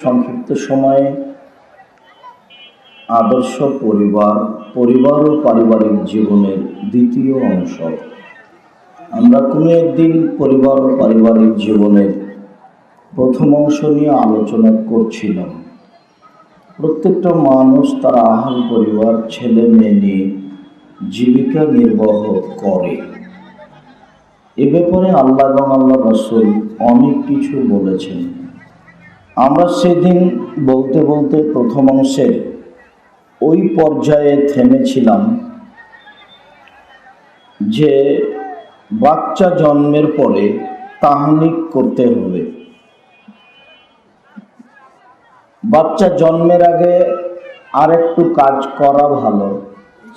সংক্ষিপ্ত সময়ে আদর্শ পরিবার ও পারিবারিক জীবনের দ্বিতীয় অংশ। আমরা কোনো একদিন পরিবার ও পারিবারিক জীবনের প্রথম অংশ নিয়ে আলোচনা করছিলাম। প্রত্যেকটা মানুষ তার আহাল পরিবার, ছেলে মেয়ে নিয়ে জীবিকা নির্বাহ করে। এ ব্যাপারে আল্লাহ এবং আল্লাহ রাসূল অনেক কিছু বলেছেন। আমরা সেদিন বলতে বলতে প্রথম অংশের ওই পর্যায়ে থেমেছিলাম যে বাচ্চা জন্মের পরে তাহনিক করতে হবে। বাচ্চা জন্মের আগে আর একটু কাজ করা ভালো।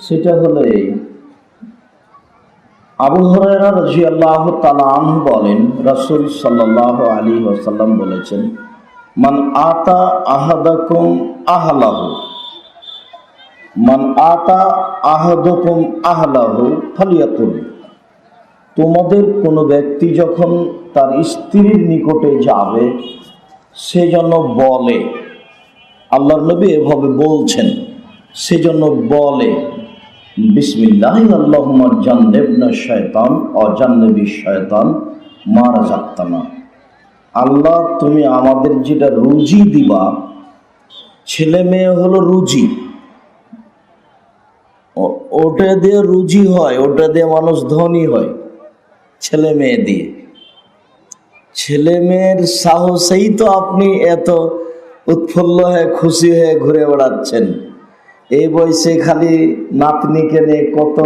সেটা হলো এই, আবু হুরায়রা রাদিয়াল্লাহু তাআলা আনহু বলেন, রাসূল সাল্লাল্লাহু আলাইহি ওয়াসাল্লাম বলেছেন, মান আতা আহাদাকুম আহলাহু ফালিয়াকুল। তোমাদের কোনো ব্যক্তি যখন তার স্ত্রীর নিকটে যাবে সেজন্য বলে, আল্লাহর নবী এভাবে বলছেন, সেজন্য বলে বিসমিল্লাহি আল্লাহুম্মা জান্নিবনা শায়তান ওয়া জান্নিবিশ শায়তান মা রাযাকতানা। আল্লাহ, তুমি আমাদের যেটা রুজি দিবা, ছেলে মেয়ে হলো রুজি, ওটা দিয়ে রুজি হয়, ওটা দিয়ে মানুষ ধনী হয়। ছেলে মেয়ে দিয়ে, ছেলে মেয়ের সাহসেই তো আপনি এত উৎফুল্ল হয়ে খুশি হয়ে ঘুরে বেড়াচ্ছেন। এই বয়সে খালি নাতনিকে নিয়ে কত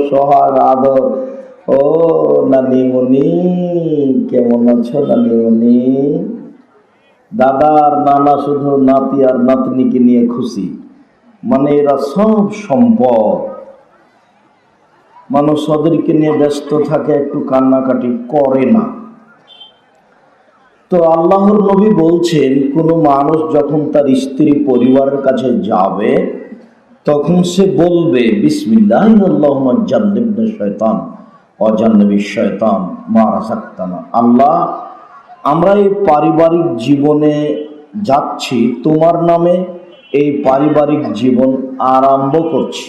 সোহাগ আদর। ও নানিমণি, কেমন আছো নানিমণি? দাদা আর নানা শুধু নাতি আর নাতনিকে নিয়ে খুশি। মানে এরা সব সম্পদ। মানুষ ওদেরকে নিয়ে ব্যস্ত থাকে, একটু কান্নাকাটি করে না। তো আল্লাহর নবী বলছেন, কোনো মানুষ যখন তার স্ত্রী পরিবারের কাছে যাবে তখন সে বলবে বিসমিল্লাহি আল্লাহুম্মা জান্নিবনা শায়তান ওয়া জান্নিবিশ শায়তান মা রাযাকতানা। আল্লাহ, আমরা এই পারিবারিক জীবনে যাচ্ছি, তোমার নামে এই পারিবারিক জীবন আরম্ভ করছি,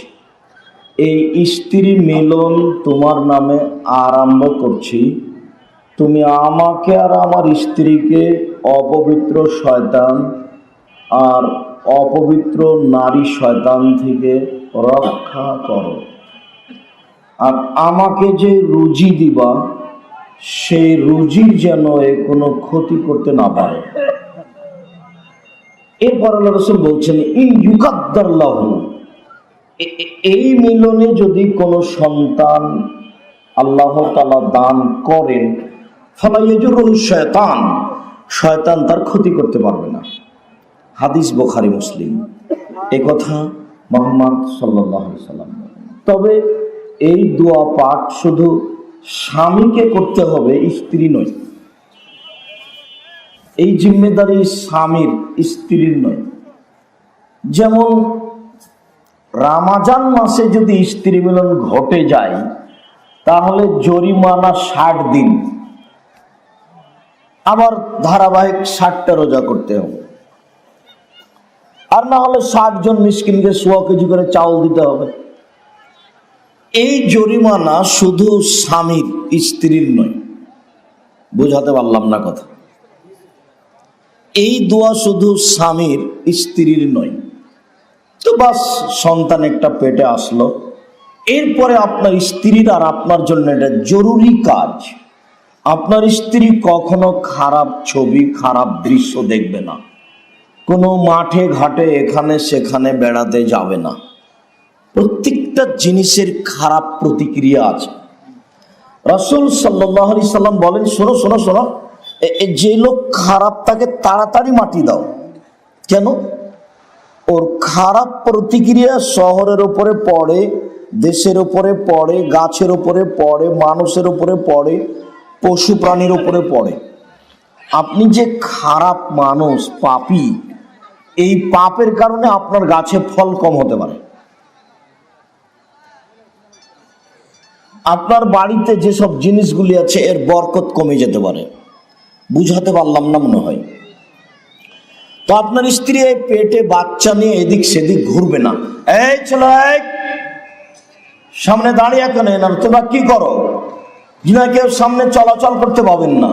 এই স্ত্রী মিলন তোমার নামে আরম্ভ করছি। তুমি আমাকে আর আমার স্ত্রীকে অপবিত্র শয়তান আর অপবিত্র নারী শয়তান থেকে রক্ষা করো। আর আমাকে যে রুজি দিবা, সেই রুজির যেন কোনো ক্ষতি করতে না পারে। এরপর আল্লাহ রাসূল বলছেন, ইন ইউকাদ্দারলাহু, এই মিলনে যদি কোনো সন্তান আল্লাহ তাআলা দান করেন, ফালা ইয়াজুরুহু শায়তান, শয়তান তার ক্ষতি করতে পারবে না। হাদিস বুখারী মুসলিম। এই কথা মুহাম্মদ সাল্লাল্লাহু আলাইহি সাল্লাম। তবে এই দোয়া পাঠ শুধু স্বামীকে করতে হবে, স্ত্রী নয়। এই জিম্মেদারি স্বামীর, স্ত্রীর নয়। যেমন রমজান মাসে যদি স্ত্রী মিলন ঘটে যায় তাহলে জরিমানা 60 দিন, আবার ধারাবাহিক 60টা রোজা করতে হবে। আর না হলে 60 জন মিসকিনকে 100 কেজি করে চাউল দিতে হবে। এই জরিমানা শুধু স্বামীর, স্ত্রীর নয়। বুঝাতে পারলাম না কথা? এই দোয়া শুধু স্বামীর, স্ত্রীর নয়। তো বাস, সন্তান একটা পেটে আসলো, এরপরে আপনার স্ত্রীর আর আপনার জন্য এটা জরুরি কাজ। আপনার স্ত্রী কখনো খারাপ ছবি, খারাপ দৃশ্য দেখবে না, কোনো মাঠে ঘাটে এখানে সেখানে বেড়াতে যাবে না। প্রত্যেকটা জিনিসের খারাপ প্রতিক্রিয়া আছে। রাসূল সাল্লাল্লাহু আলাইহি সাল্লাম বলেন, শোনো শোনো শোনো, যে লোক খারাপ তাকে তাড়াতাড়ি মাটি দাও। কেন? ওর খারাপ প্রতিক্রিয়া শহরের উপরে পড়ে, দেশের উপরে পড়ে, গাছের উপরে পড়ে, মানুষের উপরে পড়ে, পশু প্রাণীর উপরে পড়ে। আপনি যে খারাপ মানুষ, পাপী, এই পাপের কারণে আপনার গাছে ফল কম হতে পারে। আপনার বাড়িতে যেসব জিনিসগুলি আছে এর বরকত কমে যেতে পারে। বুঝাতে পারলাম না মনে হয়। তো আপনার স্ত্রী এই পেটে বাচ্চা নিয়ে এদিক সেদিক ঘুরবে না। এই ছেলে, সামনে দাঁড়িয়ে কেন না, তোমরা কি করো? যিনি কেউ সামনে চলাচল করতে পাবেন না।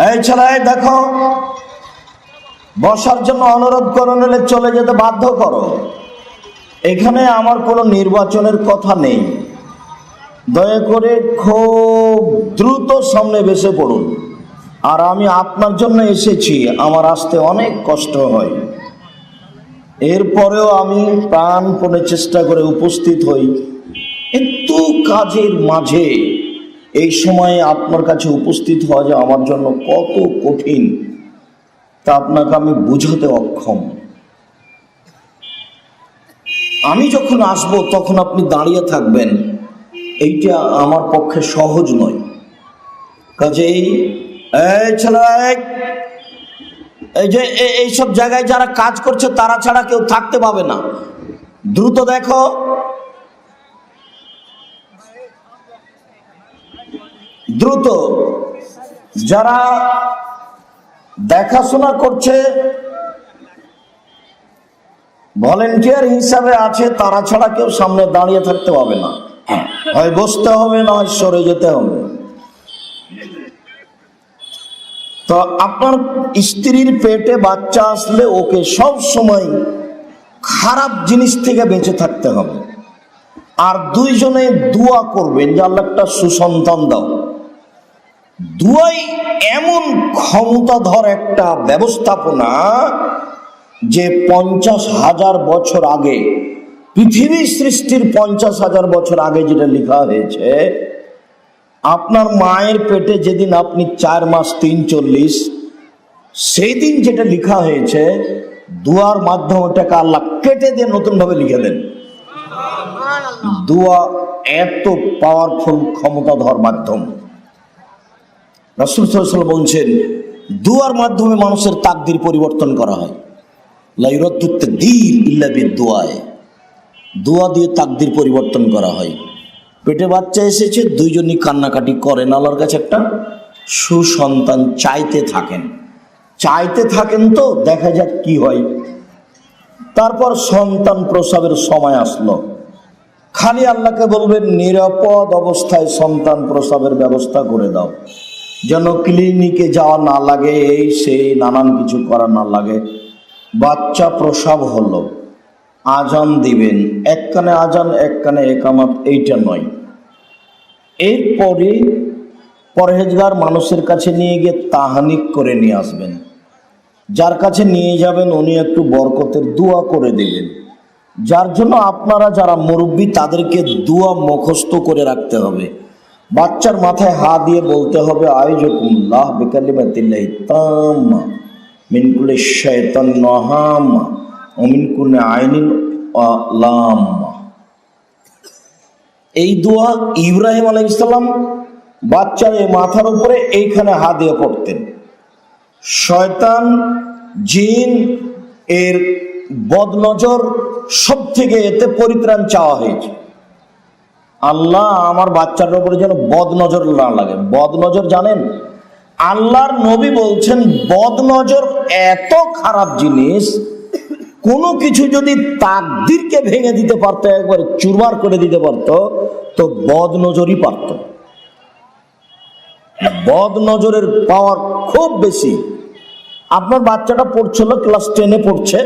এই ছেলে দেখো, বসার জন্য অনুরোধ করে নিলে চলে যেতে বাধ্য করো। এখানে আমার কোনো নির্বাচনের কথা নেই। দয়া করে খুব দ্রুত সামনে বসে পড়ুন। আর আমি আপনার জন্য এসেছি, আমার আসতে অনেক কষ্ট হয়, এরপরেও আমি প্রাণপণে চেষ্টা করে উপস্থিত হই। এত কাজের মাঝে এই সময়ে আপনার কাছে উপস্থিত হওয়া যে আমার জন্য কত কঠিন তা আপনাকে আমি বুঝাতে অক্ষম। আমি যখন আসব তখন আপনি দাঁড়িয়ে থাকবেন, এইটা আমার পক্ষে সহজ নয়। কাজেই এই ছেলে, এই যে এইসব জায়গায় যারা কাজ করছে তারা ছাড়া কেউ থাকতে পাবে না। দ্রুত দেখো। দ্রুত যারা দেখাশোনা করছে, ভলেন্টিয়ার হিসাবে আছে, তারা ছাড়া কেউ সামনে দাঁড়িয়ে থাকতে পাবে না। হয় বসতে হবে, না হয় সরে যেতে হবে। তো আপনার স্ত্রীর পেটে বাচ্চা আসলে ওকে সব সময় খারাপ জিনিস থেকে বেঁচে থাকতে হবে। আর দুইজনে দোয়া করবেন যে আল্লাহ একটা সুসন্তান দাও। দুয়াই এমন ক্ষমতাধর একটা ব্যবস্থাপনা যে 50,000 বছর আগে, পৃথিবী সৃষ্টির 50,000 বছর আগে যেটা লেখা হয়েছে, আপনার মায়ের পেটে যেদিন আপনি 4 মাস 340, সেই দিন যেটা লেখা হয়েছে, দুয়ার মাধ্যমে ওটাকে আল্লাহ কেটে দিয়ে নতুন ভাবে লিখে দেন। দুয়া এত পাওয়ারফুল ক্ষমতাধর মাধ্যম। রাসূল সাল্লাল্লাহু আলাইহি ওয়াসাল্লাম বলছেন, দুয়ার মাধ্যমে মানুষের তাকদীর পরিবর্তন করা হয়। লা ইউরাদ্দু তাকদীর ইল্লা বিদুআয়ে, দোয়া দিয়ে তাকদীর পরিবর্তন করা হয়। পেটে বাচ্চা এসেছে, দুইজনই কান্নাকাটি করেন, আল্লাহর কাছে একটা সুসন্তান চাইতে থাকেন। তো দেখা যাক কি হয়। তারপর সন্তান প্রসবের সময় আসলো, খালি আল্লাহকে বলবেন নিরাপদ অবস্থায় সন্তান প্রসবের ব্যবস্থা করে দাও, যেন ক্লিনিকে যাওয়া না লাগে, এই সেই নানান কিছু করা না লাগে। বাচ্চা প্রসব হলো, আজান দিবেন, এক কানে আজান এক কানে একামত, এইটা নয়। এরপরে পরহেজগার মানুষের কাছে নিয়ে গিয়ে তাহানিক করে নিয়ে আসবেন। যার কাছে নিয়ে যাবেন উনি একটু বরকতের দোয়া করে দিবেন। যার জন্য আপনারা যারা মুরব্বী তাদেরকে দোয়া মুখস্থ করে রাখতে হবে। বাচ্চার মাথায় হাত দিয়ে বলতে হবে, আইজুকুমুল্লাহ বিকালিমাতিল্লাহি তাম্মা মিন কুল্লি শাইতানিন ওয়াহাম্মা ওয়া মিন কুল্লি আইনিন লাম্মা। এই দোয়া ইব্রাহিম আলাইহিস সালাম বাচ্চার এই মাথার উপরে এইখানে হাত দিয়ে পড়তেন। শয়তান, জিন এর বদনজর সব থেকে এতে পরিত্রাণ চাওয়া হয়েছে। আল্লাহ আমার বাচ্চার উপরে যেন বদনজর না লাগে। বদনজর জানেন, আল্লাহর নবী বলছেন বদনজর এত খারাপ জিনিস, কোনো কিছু যদি তাকদীরকে ভেঙে দিতে পারতো, একবারে চুরমার করে দিতে পারতো, তো বদনজরই পারত। বদনজরের পাওয়ার খুব বেশি। আপনার বাচ্চাটা পড়ছিল, ক্লাস 10-এ পড়ছে,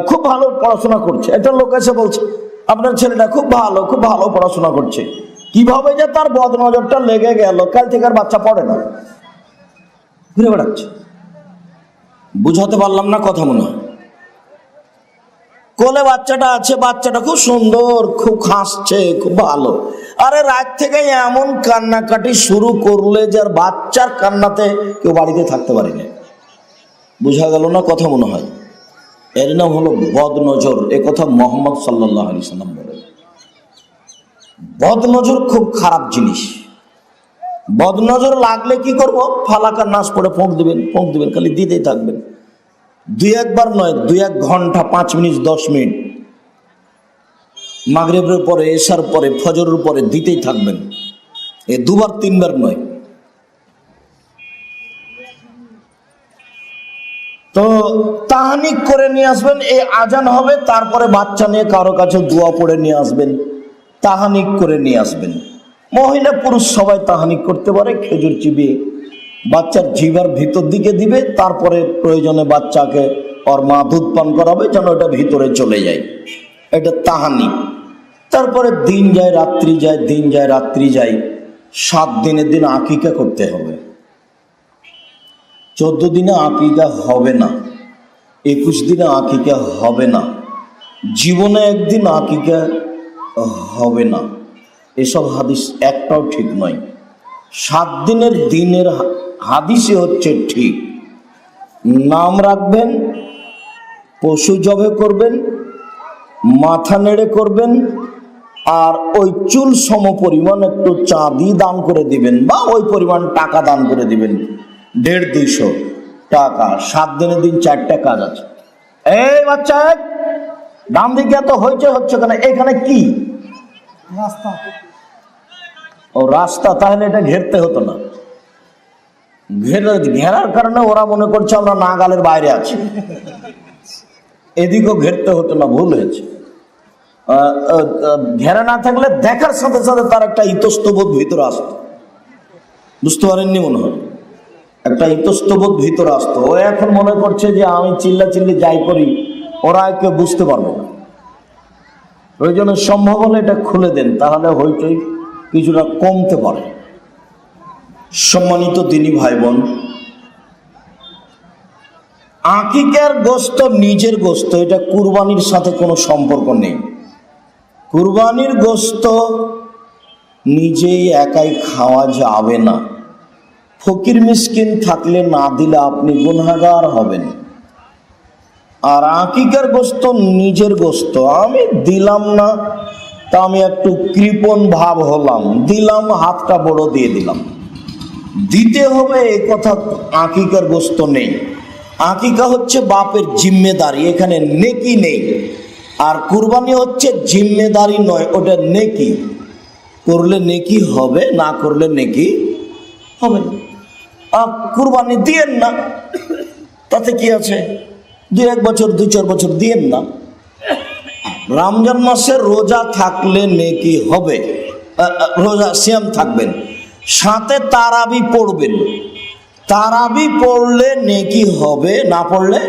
খুব ভালো পড়াশোনা করছে। একটা লোক এসে বলছে আপনার ছেলেটা খুব ভালো পড়াশোনা করছে, কিভাবে যে তার বদনজরটা লেগে গেল, কাল থেকে আর বাচ্চা পড়ে না, ঘুরে বেড়াচ্ছে। বুঝাতে পারলাম না কথা? মনে হয় কোলে বাচ্চাটা আছে, বাচ্চাটা খুব সুন্দর, খুব হাসছে, খুব ভালো। আরে রাত থেকে এমন কান্নাকাটি শুরু করলে যে আর বাচ্চার কান্নাতে কেউ বাড়িতে থাকতে পারে না। বুঝা গেল না কথা? মনে হয় এর নাম হলো বদনজর। এ কথা মুহাম্মদ সাল্লাল্লাহু আলাইহি সাল্লাম বলেন। বদনজর খুব খারাপ জিনিস। বদনজর লাগলে কি করব? ফালাকার নাচ পড়ে ফোঁক দিবেন, খালি দিতেই থাকবেন। 2-1 বার নয়, 2-1 ঘন্টা, 5 মিনিট, 10 মিনিট, মাগরিবের পরে, এশার পরে, ফজরের পরে দিতেই থাকবেন। এ 2-3 বার নয়। তো তাহানিক করে নিয়ে আসবেন, এই আজান হবে, তারপরে বাচ্চা নিয়ে কারো কাছে দোয়া পড়ে নিয়ে আসবেন, তাহানিক করে নিয়ে আসবেন। মহিলা পুরুষ সবাই তাহানিক করতে পারে, খেজুর চিবিয়ে বাচ্চার জিভার ভিতর দিকে দিবে, তারপরে প্রয়োজনে বাচ্চাকে ওর মা দুধ পান করাবে যেন ওটা ভিতরে চলে যায়, এটা তাহানিক। তারপরে দিন যায় রাত্রি যায়, দিন যায় রাত্রি যায়, 7 দিনের দিন আকিকা করতে হবে। 14 দিনে আকিকা হবে না, 21 দিনে আকিকা হবে না, জীবনে একদিন আকিকা হবে না, এসব হাদিস একটাও ঠিক নয়। 7 দিনের দিনের হাদিসই হচ্ছে ঠিক। নাম রাখবেন, পশু জবে করবেন, মাথা নেড়ে করবেন, আর ওই চুল সম পরিমাণ একটু চাঁদি দান করে দিবেন, বা ওই পরিমাণ টাকা দান করে দিবেন, 150-200 টাকা। 7 দিনের দিন 4টা কাজ আছে। এই বাচ্চা, ডান দিকে এত হচ্ছে কেন? এখানে কি রাস্তা? ও রাস্তা, তাহলে এটা ঘেরতে হতো না। ঘেরার কারণে ওরা মনে করছে আমরা নাগালের বাইরে আছি, এদিকেও ঘেরতে হতো না, ভুল হয়েছে। ঘেরা না থাকলে দেখার সাথে সাথে তার একটা ইতস্তবোধ ভিতরে আসতো, বুঝতে পারেননি মনে হয়, একটা ইতস্তবোধ ভিতরে আসতো। ও এখন মনে করছে যে আমি চিল্লি যাই করি, ওরা কেউ বুঝতে পারবে না। ওই জন্য সম্ভব হলে এটা খুলে দেন, তাহলে হইচই কিছুটা কমতে পারে। সম্মানিত দিনী ভাই বোন, আকিকার গোশত নিজের গোশত, এটা কুরবানির সাথে কোনো সম্পর্ক নেই। কুরবানির গোশত নিজেই একাই খাওয়া যাবে না, ফকির মিসকিন থাকলে না দিলে আপনি গুনাহগার হবেন। আর আকিকার গোশত নিজের গোশত, আমি দিলাম না তা আমি একটু কৃপণ ভাব হলাম, দিলাম, হাতটা বড় দিয়ে দিলাম, দিতে হবে এ কথা আকিকার গোশত নেই। আকিকা হচ্ছে বাপের জিম্মেদারি, এখানে নেকি নেই। আর কুরবানি হচ্ছে জিম্মেদারি নয়, ওটা নেকি। করলে নেকি হবে, না করলে নেকি হবে না। আর কুরবানি দিয়েন না, তাতে কি আছে? 2-1 বছর 2-4 বছর দিয়েন না। রমজান মাসে রোজা থাকলে নেকি হবে, রোজা সিয়াম থাকবেন, সাথে তারাবি পড়বেন, তারাবি পড়লে নেকি হবে, না পড়লে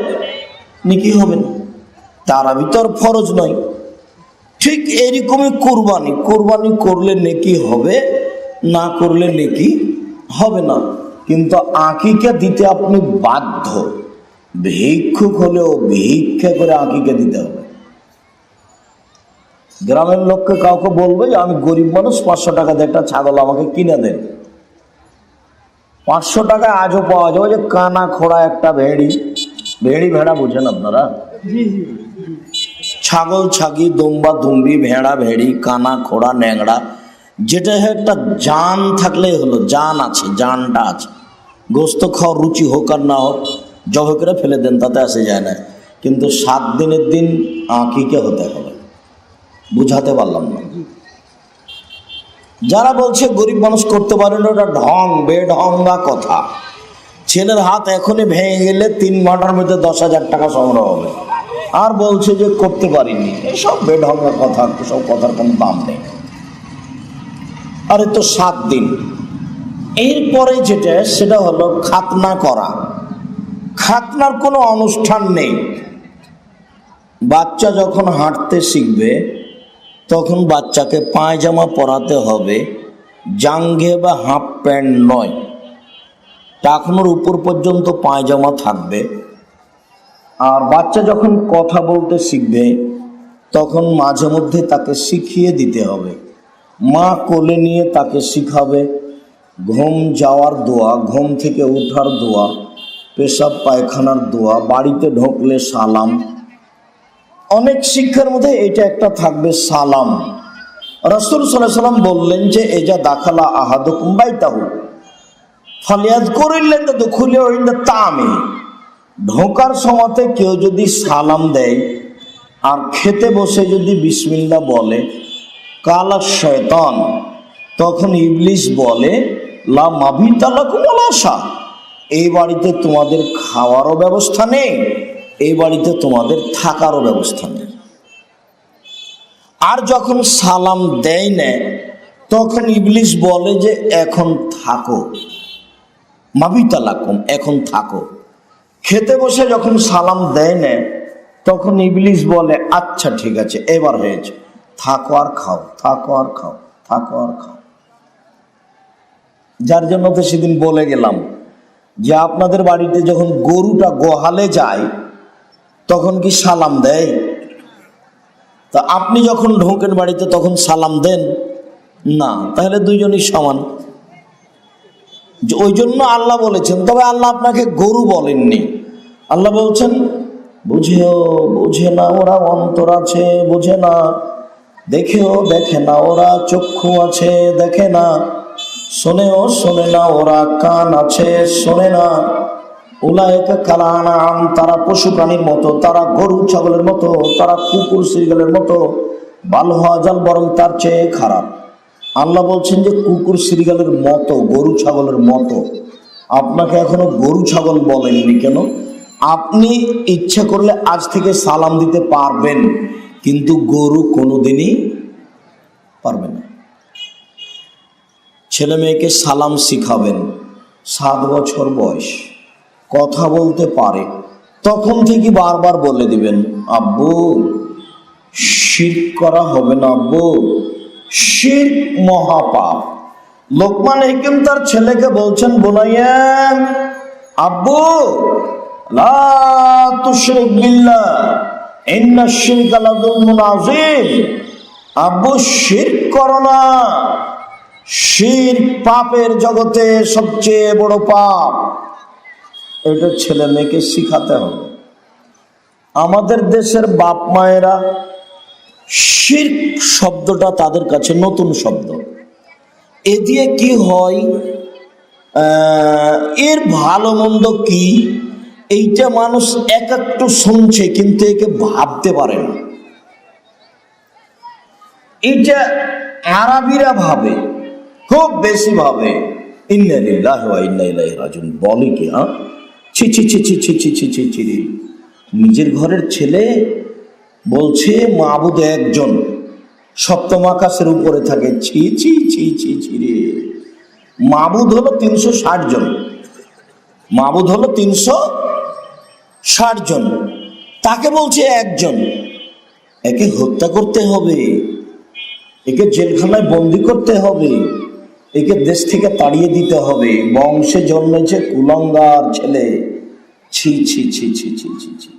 নেকি হবে না। তারাবি তো আর ফরজ নয়। ঠিক এরকমই কুরবানি করলে নেকি হবে, না করলে নেকি হবে না। কিন্তু আকিকা দিতে আপনি বাধ্য, ভিক্ষুক হলেও ভিক্ষা করে আকিকা দিতে হবে। গ্রামের লোককে কাউকে বলবে যে আমি গরিব মানুষ, 500 টাকা দিয়ে একটা ছাগল আমাকে কিনে দেন। 500 টাকায় আজও পাওয়া যাবে যে কানা খোড়া একটা ভেড়ি ভেড়া বুঝেন আপনারা? ছাগল ছাগি, দম্বা দুম্বি, ভেড়া ভেড়ি, কানা খোড়া ন্যাংড়া, যেটা একটা জান থাকলেই হলো, জান আছে, জানটা আছে। গোস্ত খাওয়ার রুচি হোক আর না হোক, জবে করে ফেলে দেন, তাতে আসে যায় না। কিন্তু 7 দিনের দিন আকিকা হতে হবে। বুঝাতে পারলাম না? যারা বলছে গরিব মানুষ করতে পারে না, ওটা ঢং, বেঢঙ্গা কথা। ছেলের হাত এখনই ভেঙে গেলে 3 ঘন্টার মধ্যে 10,000 টাকা সংগ্রহ হবে, আর বলছে যে করতে পারিনি। এসব বেঢঙ্গা কথা, সব কথার কোনো দাম নেই। আরে তো 7 দিন। এরপরে যেটা, সেটা হলো খাতনা করা। খাতনার কোনো অনুষ্ঠান নেই। বাচ্চা যখন হাঁটতে শিখবে তখন বাচ্চাকে পায়জামা পরাতে হবে, জাঙ্ঘে বা হাফ প্যান্ট নয়, টাকনোর উপর পর্যন্ত পায়জামা থাকবে। আর বাচ্চা যখন কথা বলতে শিখবে তখন মাঝে মধ্যে তাকে শিখিয়ে দিতে হবে। মা কোলে নিয়ে তাকে শিখাবে ঘুম যাওয়ার দোয়া, ঘুম থেকে ওঠার দোয়া, পেশাব পায়খানার দোয়া, বাড়িতে ঢুকলে সালাম। অনেক শিক্ষার মধ্যে এটা একটা থাকবে, সালাম। রাসূল সাল্লাল্লাহু আলাইহি ওয়াসাল্লাম বললেন যে এজা দাখালা আহাদুকুম বাইতাহু ফালিয়াযকুরিল্লাহ দুখুলিহি ইনদা তামি। ঢোকার সময়তে কেউ যদি সালাম দেয় আর খেতে বসে যদি বিসমিল্লাহ বলে, কালা শয়তান, তখন ইবলিস বলে লা মাবিতা লাকুম ওয়ালা আশা, এই বাড়িতে তোমাদের খাওয়ারও ব্যবস্থা নেই, এই বাড়িতে তোমাদের থাকারও ব্যবস্থা নেই। আর যখন সালাম দেয় না তখন ইবলিস বলে যে এখন থাকো, মাবিতালাকুম, এখন থাকো। খেতে বসে যখন সালাম দেয় না তখন ইবলিস বলে আচ্ছা ঠিক আছে এবার হয়েছে, থাকো আর খাও, থাকো আর খাও, থাকো আর খাও। যার জন্য তো সেদিন বলে গেলাম যে আপনাদের বাড়িতে যখন গরুটা গোহালে যায় তখন কি সালাম দেয়? তা আপনি যখন ঢোকেন বাড়িতে তখন সালাম দেন না, তাহলে দুইজনই সমান। ওই জন্য আল্লাহ বলেছেন, তবে আল্লাহ আপনাকে গরু বলেননি। আল্লাহ বলছেন বুঝেও বোঝে না ওরা, অন্তর আছে বোঝে না, দেখেও দেখে না ওরা, চক্ষু আছে দেখে না, শোনেও শোনে না ওরা, কান আছে শোনে না। উলাইকা কাল আনআম, তারা পশু প্রাণীর মতো, তারা গরু ছাগলের মতো, তারা কুকুর শ্রীগালের মতো, বাল হাজাল, বরং তার চেয়ে খারাপ। আল্লাহ বলছেন যে কুকুর শ্রীগালের মতো, গরু ছাগলের মতো। আপনাকে এখনো গরু ছাগল বলেননি কেন? আপনি ইচ্ছা করলে আজ থেকে সালাম দিতে পারবেন, কিন্তু গরু কোনোদিনই পারবে না। ছেলে মেয়েকে সালাম শিখাবেন, 7 বছর বয়স, কথা বলতে পারে, তখন থেকে বারবার বলে দিবেন আব্বু শিরক করা হবে না, আব্বু শিরক মহাপাপ। লোকমান হাকিম তার ছেলেকে বলছেন বুনাইয়া আব্বু লা তুশরিক বিল্লাহ ইন্নাশ শিরকা লাযুলমুন আযীম, আব্বু শিরক করো না, শিরক পাপের জগতে সবচেয়ে বড় পাপ। এটা ছেলে মেয়েকে শিখাতে হবে। আমাদের দেশের বাপ মায়েরা শিরক শব্দটা তাদের কাছে নতুন শব্দ। এ দিয়ে কি হয়, এর ভালো মন্দ কি, এইটা মানুষ এক একটু শুনছে কিন্তু একে ভাবতে পারে না। এইটা আরবিরা ভাবে, খুব বেশি ভাবে। ইন্না লিল্লাহি ওয়া ইন্না ইলাইহি রাজিউন বলে কি, হ্যাঁ ছি ছি ছি ছি ছি ছি ছি ছি ছি। নিজের ঘরের ছেলে বলছে মাবুদ একজন, সপ্তম আকাশের উপরে থাকে, ছি ছি ছি ছি ছি রে। মাবুদ হলো 360 জন, মাবুদ হলো 360 জন, তাকে বলছে একজন। একে হত্যা করতে হবে, একে জেলখানায় বন্দি করতে হবে, একে দেশ থেকে তাড়িয়ে দিতে হবে, বংশে জন্মেছে কুলাঙ্গার ছেলে। ছি ছি ছি ছি ছি ছি ছি।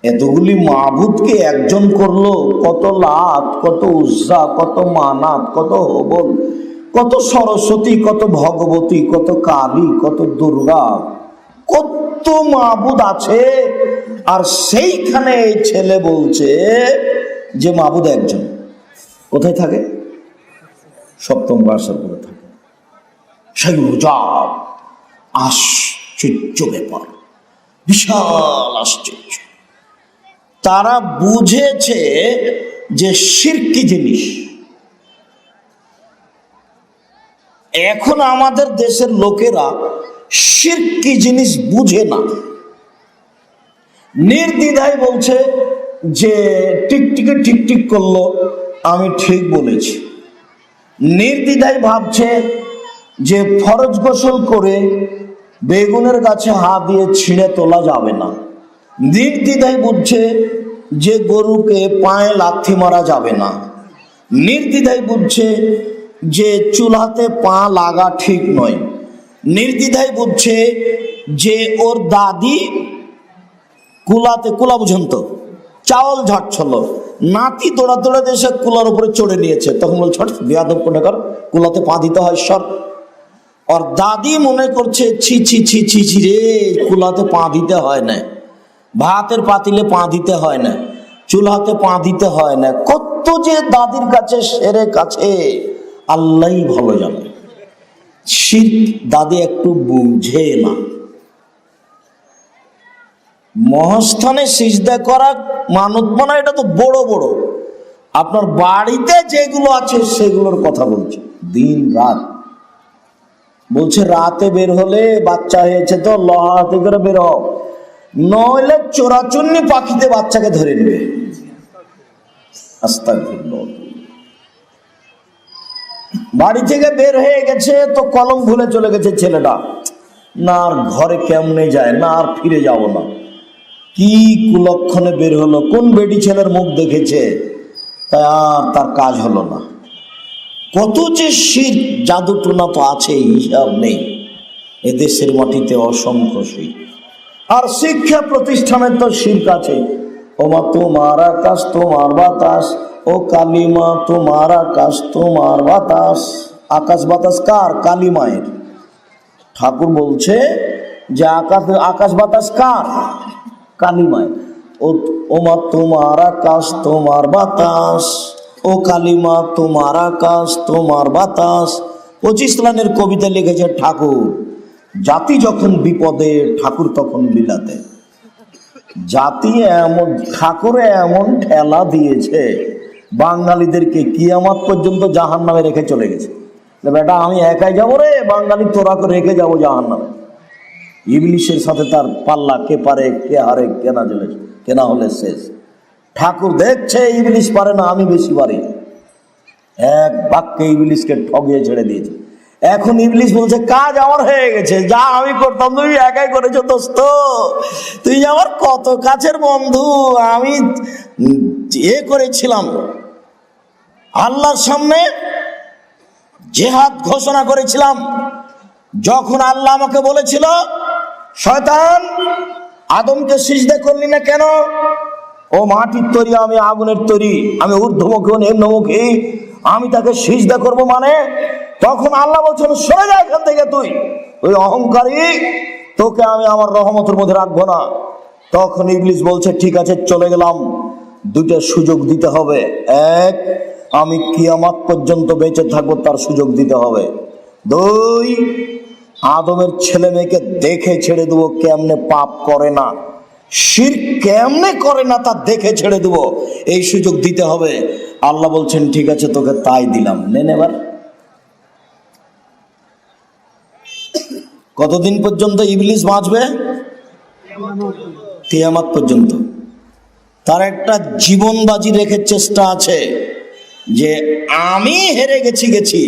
এতগুলি মাবুদকে একজন করলো, কত লাত, কত উজ্জা, কত মানাত, কত হবল, কত সরস্বতী, কত ভগবতী, কত কালী, কত দুর্গা, কত মাবুদ আছে। আর সেইখানে এই ছেলে বলছে যে মাবুদ একজন। কোথায় থাকে? সপ্তম আকাশের উপরে থাকে। সেই উজাব, আশ্চর্য ব্যাপার, বিশাল আশ্চর্য। তারা বুঝেছে যে শিরক কি জিনিস। এখন আমাদের দেশের লোকেরা শিরক কি জিনিস বুঝে না। নির্দ্বিধায় বলছে যে টিকটিকে টিকটিক করলো, আমি ঠিক বলেছি। নির্দ্বিধায় ভাবছে যে ফরজ গোসল করে বেগুনের গাছে হাত দিয়ে ছিঁড়ে তোলা যাবে না। নির্দ্বিধায় বুঝছে যে গরুকে পায়ে লাথি মারা যাবে না। নির্দ্বিধায় বুঝছে যে চুলাতে পা লাগা ঠিক নয়। নির্দ্বিধায় বুঝছে যে ওর দাদি কুলা বুঝেন তো, চাউল ঝাড়ছিল, নাতি দৌড়া দৌড়া এসে কুলার উপরে চড়ে নিয়েছে, তখন বল ছট বেয়াদব কোনেকার, কুলাতে পা দিতে হয় সর। আর দাদি মনে করছে ছি ছি ছি ছি ছি রে, কুলাতে পা দিতে হয় না, ভাতের পাতিলে পা দিতে হয় না, চুলাতে পা দিতে হয় না। কত যে দাদির কাছে সেরে কাছে আল্লাহই ভালো জানে। শিরক দাদি একটু বুঝে না। মহাস্থানে সিজদা করা, মানত মানা, এটা তো বড় বড়। আপনার বাড়িতে যেগুলো আছে সেগুলোর কথা বলছে। দিন রাত বলছে রাতে বের হলে বাচ্চা হয়েছে তো হাতে করে বের হোক, নইলে চোরাচুন্নি পাখিতে বাচ্চাকে ধরে নেবে। আস্তাগফিরুল্লাহ। বাড়ি থেকে বের হয়ে গেছে তো কলম ভুলে চলে গেছে ছেলেটা, না আর ঘরে কেমনে যায়, না আর ফিরে যাব না। কি কুলক্ষণে বের হলো, কোন বেটি ছেলের মুখ দেখেছে, তাই আর তার কাজ হলো না। কত যে শির জাদু টুনা তো আছে, হিসাব নেই এদেশের মাটিতে, অসংখ্য শির। আর শিক্ষা প্রতিষ্ঠানে তো শির্ক আছে। ও মা তোমার আকাশ তোমার বাতাস, ও কালিমা তোমার আকাশ তোমার বাতাস। আকাশ বাতাস কার? কালিমায়ের। ঠাকুর বলছে যে আকাশ বাতাস কার? কালিমায়ের। ও মা তোমার আকাশ তোমার বাতাস, ও কালিমা তোমার আকাশ তোমার বাতাস। 25 লাইনের কবিতা লিখেছে ঠাকুর। জাতি যখন বিপদে ঠাকুর তখন বিলাতে। জাতি এমন, ঠাকুরে এমন ঠেলা দিয়েছে বাঙালিদেরকে, কিয়ামত পর্যন্ত জাহান্নামে রেখে চলে গেছে। বেটা আমি একাই যাবো রে, বাঙালি তোরা করে রেখে যাবো জাহান্নামে। ইবলিশের সাথে তার পাল্লা, কে পারে কে হারে, কেনা হলে শেষ। ঠাকুর দেখছে ইবলিশ পারে না, আমি বেশি পারি। এক বাক্যে ইবলিশকে ঠগিয়ে ছেড়ে দিয়েছে। এখন ইবলিশ বলছে কাজ আমার হয়ে গেছে, যা আমি করতাম তুমি একাই করেছো দোস্ত, তুই আমার কত কাছের বন্ধু। আমি করেছিলাম আল্লাহর সামনে জেহাদ ঘোষণা করেছিলাম, যখন আল্লাহ আমাকে বলেছিল শয়তান আদমকে সিজদা করলি না কেন? ও মাটির তৈরি, আমি আগুনের তৈরি, আমি ঊর্ধ্বমুখী নিম্নমুখী, আমি তাকে সিজদা করব মানে? তখন আল্লাহ বলছেন সরে যা এখান থেকে, তুই ওই অহংকারী, তোকে আমি আমার রহমতের মধ্যে রাখবো না। তখন ইবলিশ বলছে ঠিক আছে চলে গেলাম, দুইটা সুযোগ দিতে হবে। এক, আমি কিয়ামত পর্যন্ত বেঁচে থাকবো তার সুযোগ দিতে হবে। দুই, আদমের ছেলে মেয়েকে দেখে ছেড়ে দেবো কেমনে পাপ করে না, শিরক কেমনে করে না তা দেখে ছেড়ে দেবো, এই সুযোগ দিতে হবে। আল্লাহ বলছেন ঠিক আছে তোকে তাই দিলাম, নেন এবার। কতদিন পর্যন্ত ইবলিশ বাঁচবে? কিয়ামত পর্যন্ত। তার একটা জীবন বাজি রেখে চেষ্টা আছে যে আমি হেরে গেছি,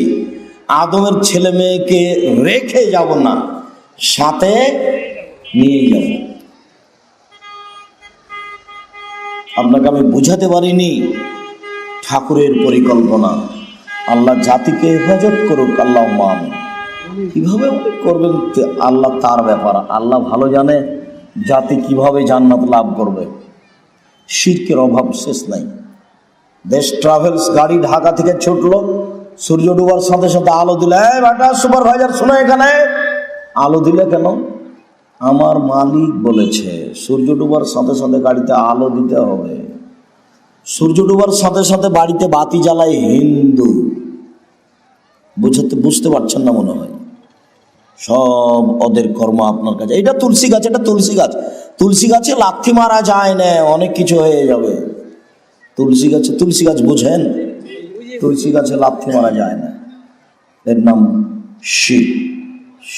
আদমের ছেলে মেয়েকে রেখে যাব না, সাথে নিয়ে যাব। আপনাকে আমি বুঝাতে পারিনি ঠাকুরের পরিকল্পনা। আল্লাহ জাতিকে হেফাজত করুক, আল্লাহ আমিন। কিভাবে উনি করবেন আল্লাহ তার ব্যাপার, আল্লাহ ভালো জানে জাতি কিভাবে জান্নাত লাভ করবে। শিরকের অভাব শেষ নাই। দেশ ট্রাভেলস গাড়ি ঢাকা থেকে ছুটলো, সূর্য ডুবার সাথে সাথে আলো দিলে, বেটা সুপারভাইজার শোনো, এখানে আলো দিলে কেন? আমার মালিক বলেছে সূর্য ডুবার সাথে সাথে গাড়িতে আলো দিতে হবে। সূর্য ডুবার সাথে সাথে বাড়িতে বাতি জ্বালায় হিন্দু। বুঝতে পারছেন না মনে হয়? সব ওদের কর্ম আপনার কাছে। এটা তুলসী গাছ, এটা তুলসী গাছ। তুলসী গাছে লাথি মারা যায় না, অনেক কিছু হয়ে যাবে। তুলসী গাছ বুঝেন? তুলসী গাছে লাথি মারা যায় না, এর নাম শিরক।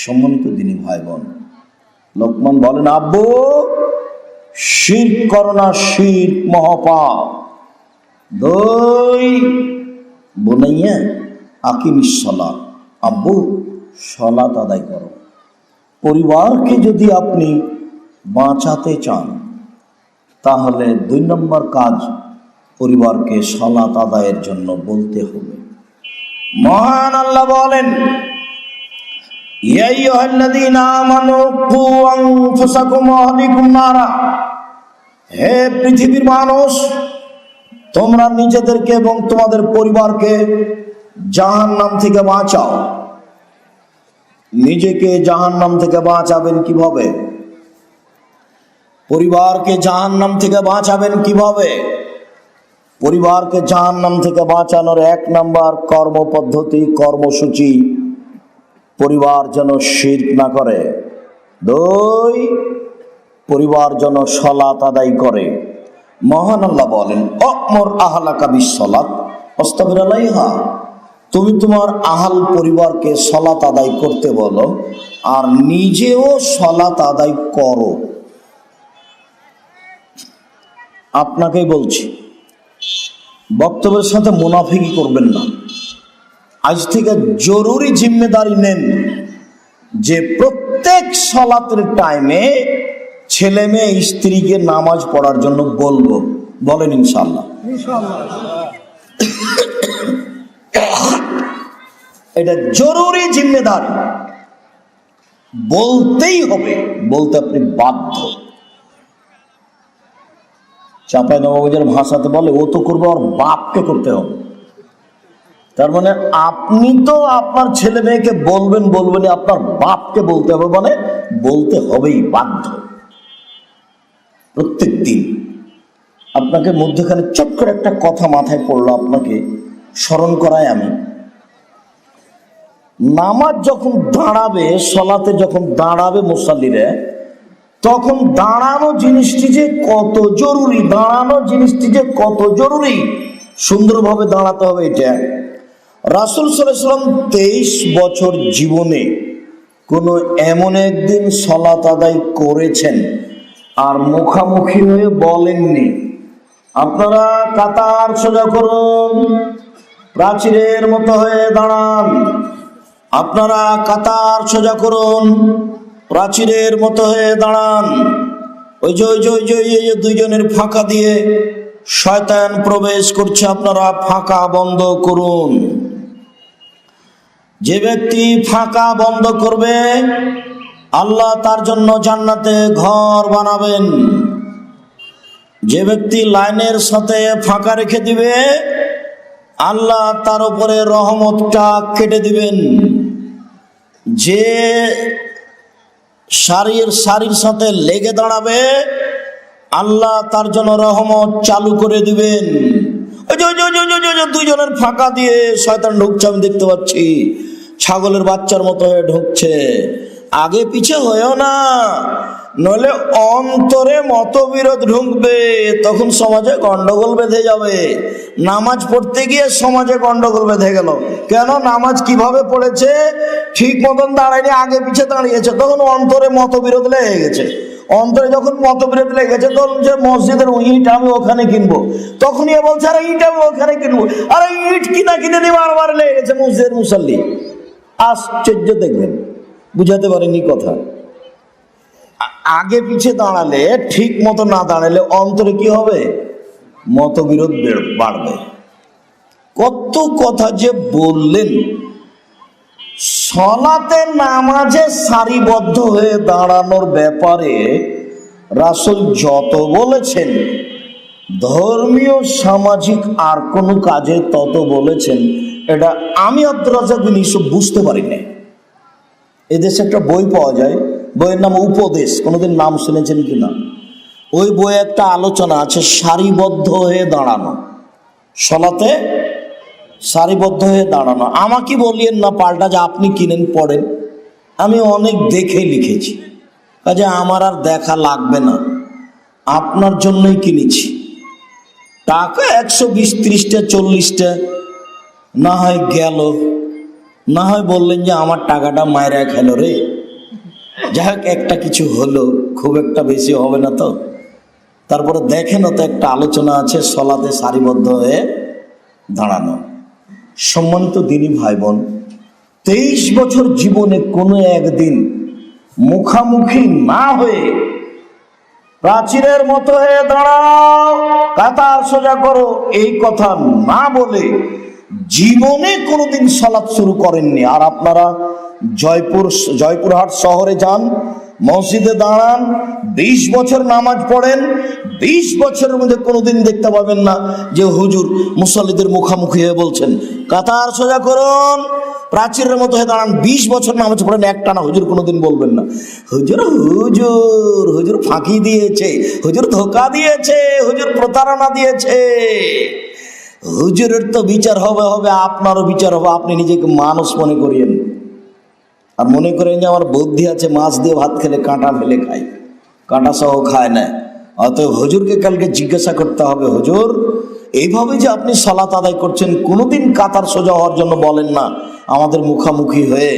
সম্মানিত দিনী ভাই বোন, লোকমান বলেন আব্বু শিরক করো না, শিরক মহাপাপ। দুই, বোনাইয়া আকিমিস সালাত, আব্বু সালাত আদায় করো। পরিবারকে যদি আপনি বাঁচাতে চান তাহলে 2 নম্বর কাজ, পরিবারকে সালাত আদায়ের জন্য বলতে হবে। মহান আল্লাহ বলেন ইয়া আইয়ুহাল্লাযীনা আমানু কু আনফুসাকুম ওয়া আহলিকুম নারা, হে পৃথিবীর মানুষ তোমরা নিজেদেরকে এবং তোমাদের পরিবারকে জাহান্নাম থেকে বাঁচাও। নিজেকে জাহান্নাম থেকে বাঁচাবেন কিভাবে? পরিবারকে জাহান্নাম থেকে বাঁচাবেন কিভাবে? পরিবারকে জাহান্নাম থেকে বাঁচানোর 1 নম্বর কর্মপদ্ধতি, কর্মসূচি, পরিবার যেন শিরক না করে। 2, পরিবার যেন সালাত আদায় করে। মহান আল্লাহ বলেন অমর আহলাকা বিসসালাত ওয়াসতাবির আলাইহা, তুমি তোমার আহাল পরিবারকে সলাত আদায় করতে বলো আর নিজেও সলাত আদায় করো। আপনাকেই বলছি, বক্তব্যের সাথে মুনাফিকি করবেন না। আজ থেকে জরুরি জিম্মেদারি নেন যে প্রত্যেক সলাতের টাইমে ছেলে মেয়ে স্ত্রীকে নামাজ পড়ার জন্য বলবো। বলেন ইনশাআল্লাহ। এটা জরুরি জিম্মেদারি, বলতেই হবে, বলতে আপনি বাধ্য। চাঁপাইনবাবগঞ্জের ভাষাতে বলে ও তো করবে ওর বাপকে করতে হবে। তার মানে আপনি তো আপনার ছেলে মেয়েকে বলবেন, আপনার বাপকে বলতে হবে, মানে বলতে হবেই, বাধ্য। প্রত্যেক দিন আপনাকে মধ্যখানে চট করে একটা কথা মাথায় পড়লো, আপনাকে স্মরণ করায় আমি। নামাজ যখন দাঁড়াবে, সলাতে যখন দাঁড়াবে মুসাল্লিরা, তখন দাঁড়ানো জিনিসটি যে কত জরুরি, সুন্দরভাবে দাঁড়াতে হবে। এটা রাসূল সাল্লাল্লাহু আলাইহি ওয়াসাল্লাম 23 বছর জীবনে কোনো এমন একদিন সলাত আদায় করেছেন আর মুখামুখি হয়ে বলেননি আপনারা কাতার সোজা করুন, প্রাচীরের মতো হয়ে দাঁড়ান, আপনারা কাতার সোজা করুন, প্রাচীরের মতো হয়ে দাঁড়ান। ওই যে দুইজনের ফাঁকা দিয়ে শয়তান প্রবেশ করছে, আপনারা ফাঁকা বন্ধ করুন। যে ব্যক্তি ফাঁকা বন্ধ করবে আল্লাহ তার জন্য জান্নাতে ঘর বানাবেন। যে ব্যক্তি লাইনের সাথে ফাঁকা রেখে দিবে আল্লাহ তার উপরে রহমতটা কেটে দিবেন। যে সারির সাথে লেগে দাঁড়াবে আল্লাহ তার জন্য রহমত চালু করে দিবেন। ওই যে দুইজনের ফাঁকা দিয়ে শয়তান ঢুকছে, আমি দেখতে পাচ্ছি, ছাগলের বাচ্চার মতো হয়ে ঢুকছে। আগে পিছে হয়েও না, নইলে অন্তরে মতবিরোধ ঢুকবে, তখন সমাজে গন্ডগোল বেঁধে যাবে। নামাজ পড়তে গিয়ে সমাজে গন্ডগোল বেঁধে গেল, কেন? নামাজ কিভাবে পড়েছে, ঠিক মতন দাঁড়ায়নি, আগে পিছে দাঁড়িয়েছে, তখন অন্তরে মতবিরোধ লেগে গেছে। অন্তরে যখন মতবিরোধ লেগেছে, তখন যে মসজিদের ইট আমি ওখানে কিনবো, তখনই বলছে আরে ইট আমি ওখানে কিনবো, আরে ইট কিনে দিয়ে বারবার লেগে গেছে মসজিদের মুসাল্লি। আশ্চর্য দেখবেন, বুঝাতে পারেনি কথা। আগে পিছে দাঁড়ালে, ঠিক মতো না দাঁড়ালে অন্তরে কি হবে? মতবিরোধ বাড়বে। কত কথা যে বললেন। সলাতে নামাজে সারিবদ্ধ হয়ে দাঁড়ানোর ব্যাপারে রাসূল যত বলেছেন, ধর্মীয় সামাজিক আর কোনো কাজে তত বলেছেন। এটা আমি আব্দুর রাজ্জাক বিন ইউসুফ বুঝতে পারি না। এদেশে একটা বই পাওয়া যায়, বইয়ের নাম উপদেশ, কোনোদিন নাম শুনেছেন কিনা? ওই বইয়ে একটা আলোচনা আছে সারিবদ্ধ হয়ে দাঁড়ানো, সলাতে সারিবদ্ধ হয়ে দাঁড়ানো। আমাকে বলিয়েন না পাল্টা যে আপনি কিনেন পড়েন, আমি অনেক দেখে লিখেছি, কাজে আমার আর দেখা লাগবে না, আপনার জন্যই কিনেছি। টাকা 120-30টা 40টা না হয় গেল, না হয় বললেন যে আমার টাকাটা মায়েরা খেলো রে, যাই হোক একটা কিছু হলো, খুব একটা বেশি হবে না তো। তারপরে দেখেন তো একটা আলোচনা আছে সলাতে সারিবদ্ধ হয়ে দাঁড়ানো। সম্মানিত দিনী ভাই বোন, 23 বছর জীবনে কোনো একদিন মুখামুখি না হয়ে প্রাচীরের মতো হয়ে দাঁড়াও, কাতার সোজা করো, এই কথা না বলে জীবনে কোনোদিন সালাত শুরু করেননি। আর আপনারা জয়পুরহাট শহরে যান, মসজিদে দাঁড়ান, 20 বছর নামাজ পড়েন, 20 বছরের মধ্যে কোনোদিন দেখতে পাবেন না যে হুজুর মুসল্লিদের মুখামুখি হয়ে বলছেন কাতার সোজা করুন, প্রাচীরের মতো হয়ে দাঁড়ান। 20 বছর নামাজ পড়েন, একটা না হুজুর কোনোদিন বলবেন না হুজুর হুজুর হুজুর ফাঁকি দিয়েছে, হুজুর ধোকা দিয়েছে, হুজুর প্রতারণা দিয়েছে। হুজুরের তো বিচার হবে, আপনারও বিচার হবে। আপনি নিজেকে মানুষ মনে করিয়েন, আর মনে করেন যে আমার বুদ্ধি আছে, মাছ দিয়ে ভাত খেলে কাঁটা ফেলে খাই, কাঁটা সহ খায় না। অতএব হুজুরকে কালকে জিজ্ঞাসা করতে হবে, হুজুর এইভাবে যে আপনি সালাত আদায় করছেন, কোনোদিন কাতার সোজা হওয়ার জন্য বলেন না আমাদের মুখামুখি হয়ে।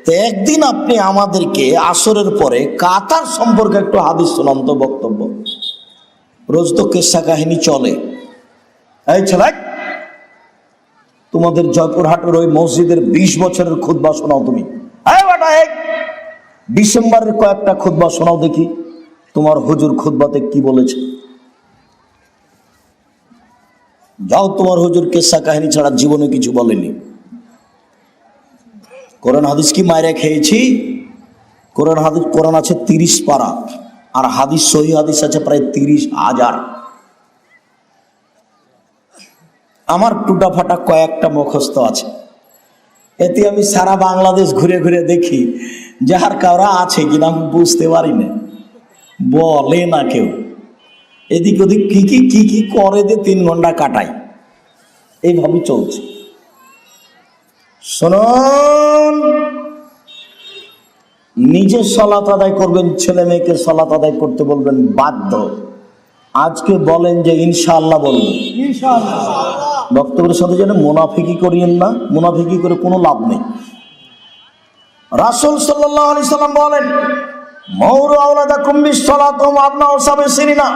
তো একদিন আপনি আমাদেরকে আসরের পরে কাতার সম্পর্কে একটু হাদিস শোনান তো, বক্তব্য। রোজ তো কেসা কাহিনী চলে। এই ছেলে, তোমাদের জয়পুরহাটের ওই মসজিদের 20 বছরের খুতবা শোনাও তুমি। ডিসেম্বরের কয়েকটা খুতবা শোনাও দেখি, তোমার হুজুর খুতবাতে কি বলেছে। যাও, তোমার হুজুর কেসা কাহিনী ছাড়া জীবনে কিছু বলেনি। কোরআন হাদিস কি মায়েরা খেয়েছি? কোরআন আছে 30 পারা, আর হাদিস, সহি হাদিস আছে প্রায় 30,000। আমার টুটা ফাটা কয়েকটা মুখস্থ আছে, এতে আমি সারা বাংলাদেশ ঘুরে ঘুরে দেখি যাহার কাউরা আছে কিনা আমি বুঝতে পারি না, বলে না কেউ। এদিক ওদিক কি কি করে দিয়ে 3 ঘন্টা কাটাই, এইভাবে চলছে। শুনুন, নিজে সালাত আদায় করবেন, ছেলে মেয়েকে সালাত আদায় করতে বলবেন বাধ্য। আজকে বলেন যে ইনশাআল্লাহ বলবেন। ইনশাআল্লাহ। বক্তব্যের সাথে যেন মুনাফিকি করিয়েন না, মুনাফিকি করে কোনো লাভ নেই। রাসূল সাল্লাল্লাহু আলাইহি সাল্লাম বলেন, মাউরু আওলাদাকুম বিসসালাতুম আবনাউ সাবঈ সিনিনা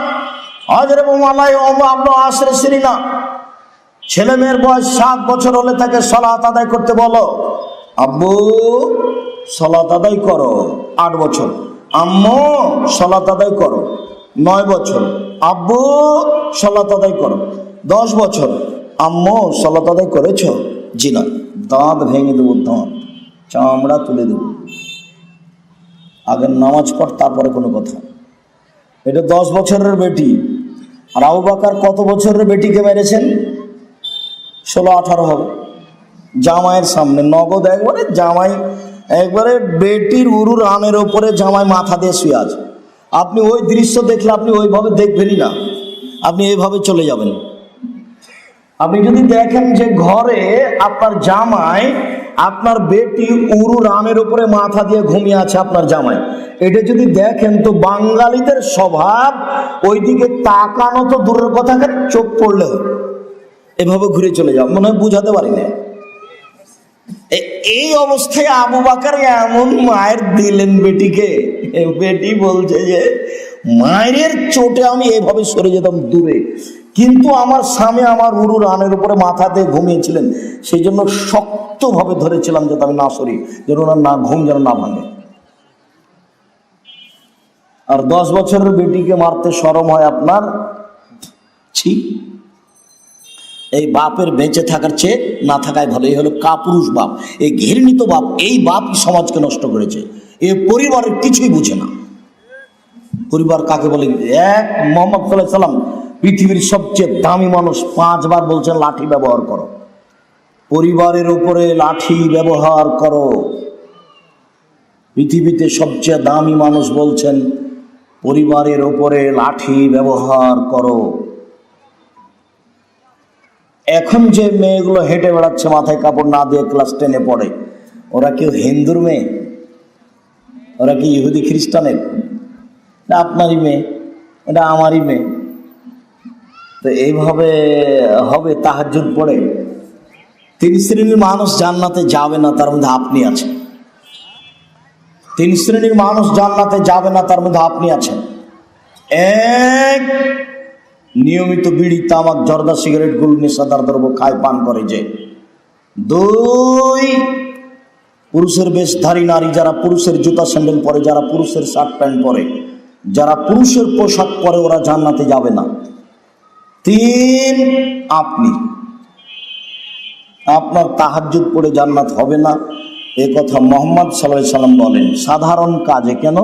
আজরিবুম আলাইহিম আবনাউ আশরি সিনিনা। ছেলে মেয়ের বয়স 7 বছর হলে তাকে সালাত আদায় করতে বলো। আব্বু সালাত আদায় করো 8 বছর, আম্মু সালাত আদায় করো 9 বছর, আব্বু সালাত আদায় করো 10 বছর, আম্মু সালাত আদায় করেছ? জি না। দাঁত ভেঙে দেবো, দাঁত চামড়া তুলে দেবো। আগে নামাজ পড়, তারপরে কোনো কথা। এটা 10 বছরের বেটি। আর আবু বকর কত বছরের বেটিকে মেরেছেন? 16-18 হবে। জামাইয়ের সামনে নগদ একবারে, জামাই একবারে বেটির উরু রানের ওপরে জামাই মাথা দিয়ে শুয়ে আছে। আপনি ওই দৃশ্য দেখলে আপনি ওইভাবে দেখবেনই না, আপনি এইভাবে চলে যাবেন। আপনি যদি দেখেন যে ঘরে আপনার জামাই, আপনার বেটি উরু রানের উপরে মাথা দিয়ে ঘুমিয়ে আছে আপনার জামাই, এটা যদি দেখেন তো বাঙালিদের স্বভাব ওইদিকে তাকানো তো দূরের কথা, চোখ পড়লে এভাবে ঘুরে চলে যাও, মনে হয় বুঝাতে পারি না। এই অবস্থায় আবু বকর এমন মায়ের দিলেন বেটিকে, বেটি বলছে যে মায়ের চোটে আমি এভাবে সরে যেতাম দূরে, কিন্তু আমার স্বামী আমার উরু রানের উপরে মাথাতে ঘুমিয়েছিলেন, সেই জন্য শক্তভাবে ধরেছিলাম যাতে আমি না সরি, যেন ওনার না ঘুম যেন না ভাঙে। আর 10 বছরের বেটিকে মারতে শরম হয় আপনার? ছি! এই বাপের বেঁচে থাকার চেয়ে না থাকাই ভালো। এই হলো কাপুরুষ বাপ, এই ঘৃণিত বাপ। এই বাপ সমাজকে নষ্ট করেছে। এ পরিবারের কিছুই বুঝে না। পরিবার কাকে বলে? এক মুহাম্মদ সাল্লাল্লাহু আলাইহি সাল্লাম পৃথিবীর সবচেয়ে দামি মানুষ, 5 বার বলছেন লাঠি ব্যবহার করো। পরিবারের উপরে লাঠি ব্যবহার করো। পৃথিবীতে সবচেয়ে দামি মানুষ বলছেন পরিবারের উপরে লাঠি ব্যবহার করো। এখন যে মেয়েগুলো হেঁটে বেড়াচ্ছে মাথায় কাপড় না দিয়ে, ক্লাস 10-এ পড়ে, ওরা কেউ হিন্দুর মেয়ে? ওরা কি ইহুদি খ্রিস্টানের? না, আপনারই মেয়ে, এটা আমারই মেয়ে। তো এইভাবে হবে তাহাজ্জুদ পড়ে? 3 শ্রেণীর মানুষ জান্নাতে যাবে না, তার মধ্যে আপনি আছেন। 3 শ্রেণীর মানুষ জান্নাতে যাবে না, তার মধ্যে আপনি আছেন। 1, নিয়মিত বিড়ি, তামাক, জর্দা, সিগারেট, গুল, নেশাদার দ্রব্য খায়, পান করে যে। 2, পুরুষের বেশধারী নারী, যারা পুরুষের জুতা স্যান্ডেল পরে, যারা পুরুষের শার্ট প্যান্ট পরে, যারা পুরুষের পোশাক পরে, ওরা জান্নাতে যাবে না। 3, আপনি, আপনার তাহাজ্জুদ পড়ে জান্নাত হবে না, এ কথা মুহাম্মদ সাল্লাল্লাহু আলাইহি সাল্লাম বলেন। সাধারণ কাজে কেন?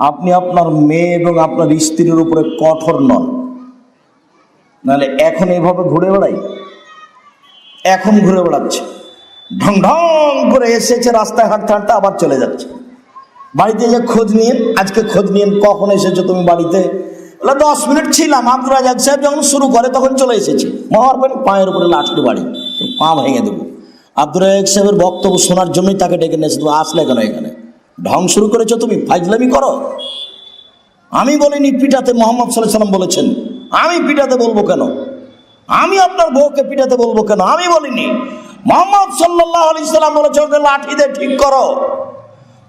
আপনি আপনার মেয়ে এবং আপনার স্ত্রীর উপরে কঠোর নন, নাহলে এখন এইভাবে ঘুরে বেড়াই। এখন ঘুরে বেড়াচ্ছে, ঢং ঢং করে এসেছে, রাস্তায় হাঁটতে হাঁটতে আবার চলে যাচ্ছে। বাড়িতে যে খোঁজ নিন, আজকে খোঁজ নিন কখন এসেছো তুমি বাড়িতে? 10 মিনিট ছিলাম। আব্দুর রাজ্জাক সাহেব যখন শুরু করে তখন চলে এসেছি। মারবেন পায়ের উপরে লাঠি বাড়ি, পা ভেঙে দেবো। আব্দুর রাজ্জাক সাহেবের বক্তব্য শোনার জন্যই তাকে ডেকে নিয়েছে। তুমি আসলে কেন এখানে? ঢং শুরু করেছো তুমি, ফাইজলামি করো। আমি বলিনি পিটাতে, মুহাম্মদ সাল্লাল্লাহু আলাইহি সাল্লাম বলেছেন। আমি পিটাতে বলবো কেন? আমি আপনার বউকে পিটাতে বলবো কেন? আমি বলিনি। মুহাম্মদ সাল্লাল্লাহু আলাইহি সাল্লাম বলেছে ওকে লাঠি দিয়ে ঠিক করো।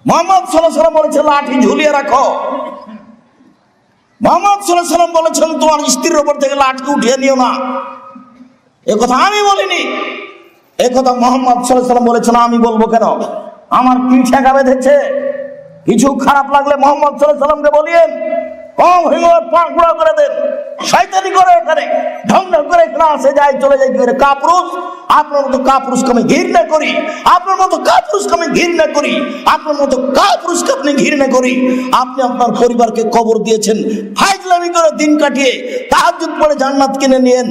মুহাম্মদ সাল্লাল্লাহু আলাইহি সাল্লাম বলেছে লাঠি ঝুলিয়ে রাখো। মুহাম্মদ সাল্লাল্লাহু আলাইহি সাল্লাম বলেছেন তোমার স্ত্রীর উপর থেকে লাঠি উঠিয়ে নিও না। এ কথা আমি বলিনি। এ কথা মুহাম্মদ সাল্লাল্লাহু আলাইহি সাল্লাম বলেছেন, আমি বলবো কেন? আমার কি ঠেকা বেঁধেছে? কিছু খারাপ লাগলে মুহাম্মদ সাল্লাল্লাহু আলাইহি সাল্লামকে বলিয়েন, কম হয়ে পাঁকুড়া করে দেন, শয়তানি করে এখানে ঢং ঢং করে এখানে আসে যায় চলে যায় করে কাপুরুষ। আপনার মতো কাপুরুষকে আমি ঘৃণা করি, আপনার মতো কাপুরুষকে আমি ঘৃণা করি, আপনার মতো কাপুরুষকে আপনি ঘৃণা করি। আপনি আপনার পরিবারকে কবর দিয়েছেন ফাইজলামি করে দিন কাটিয়ে, তাহাজ্জুদ পড়ে জান্নাত কিনে নিয়েন।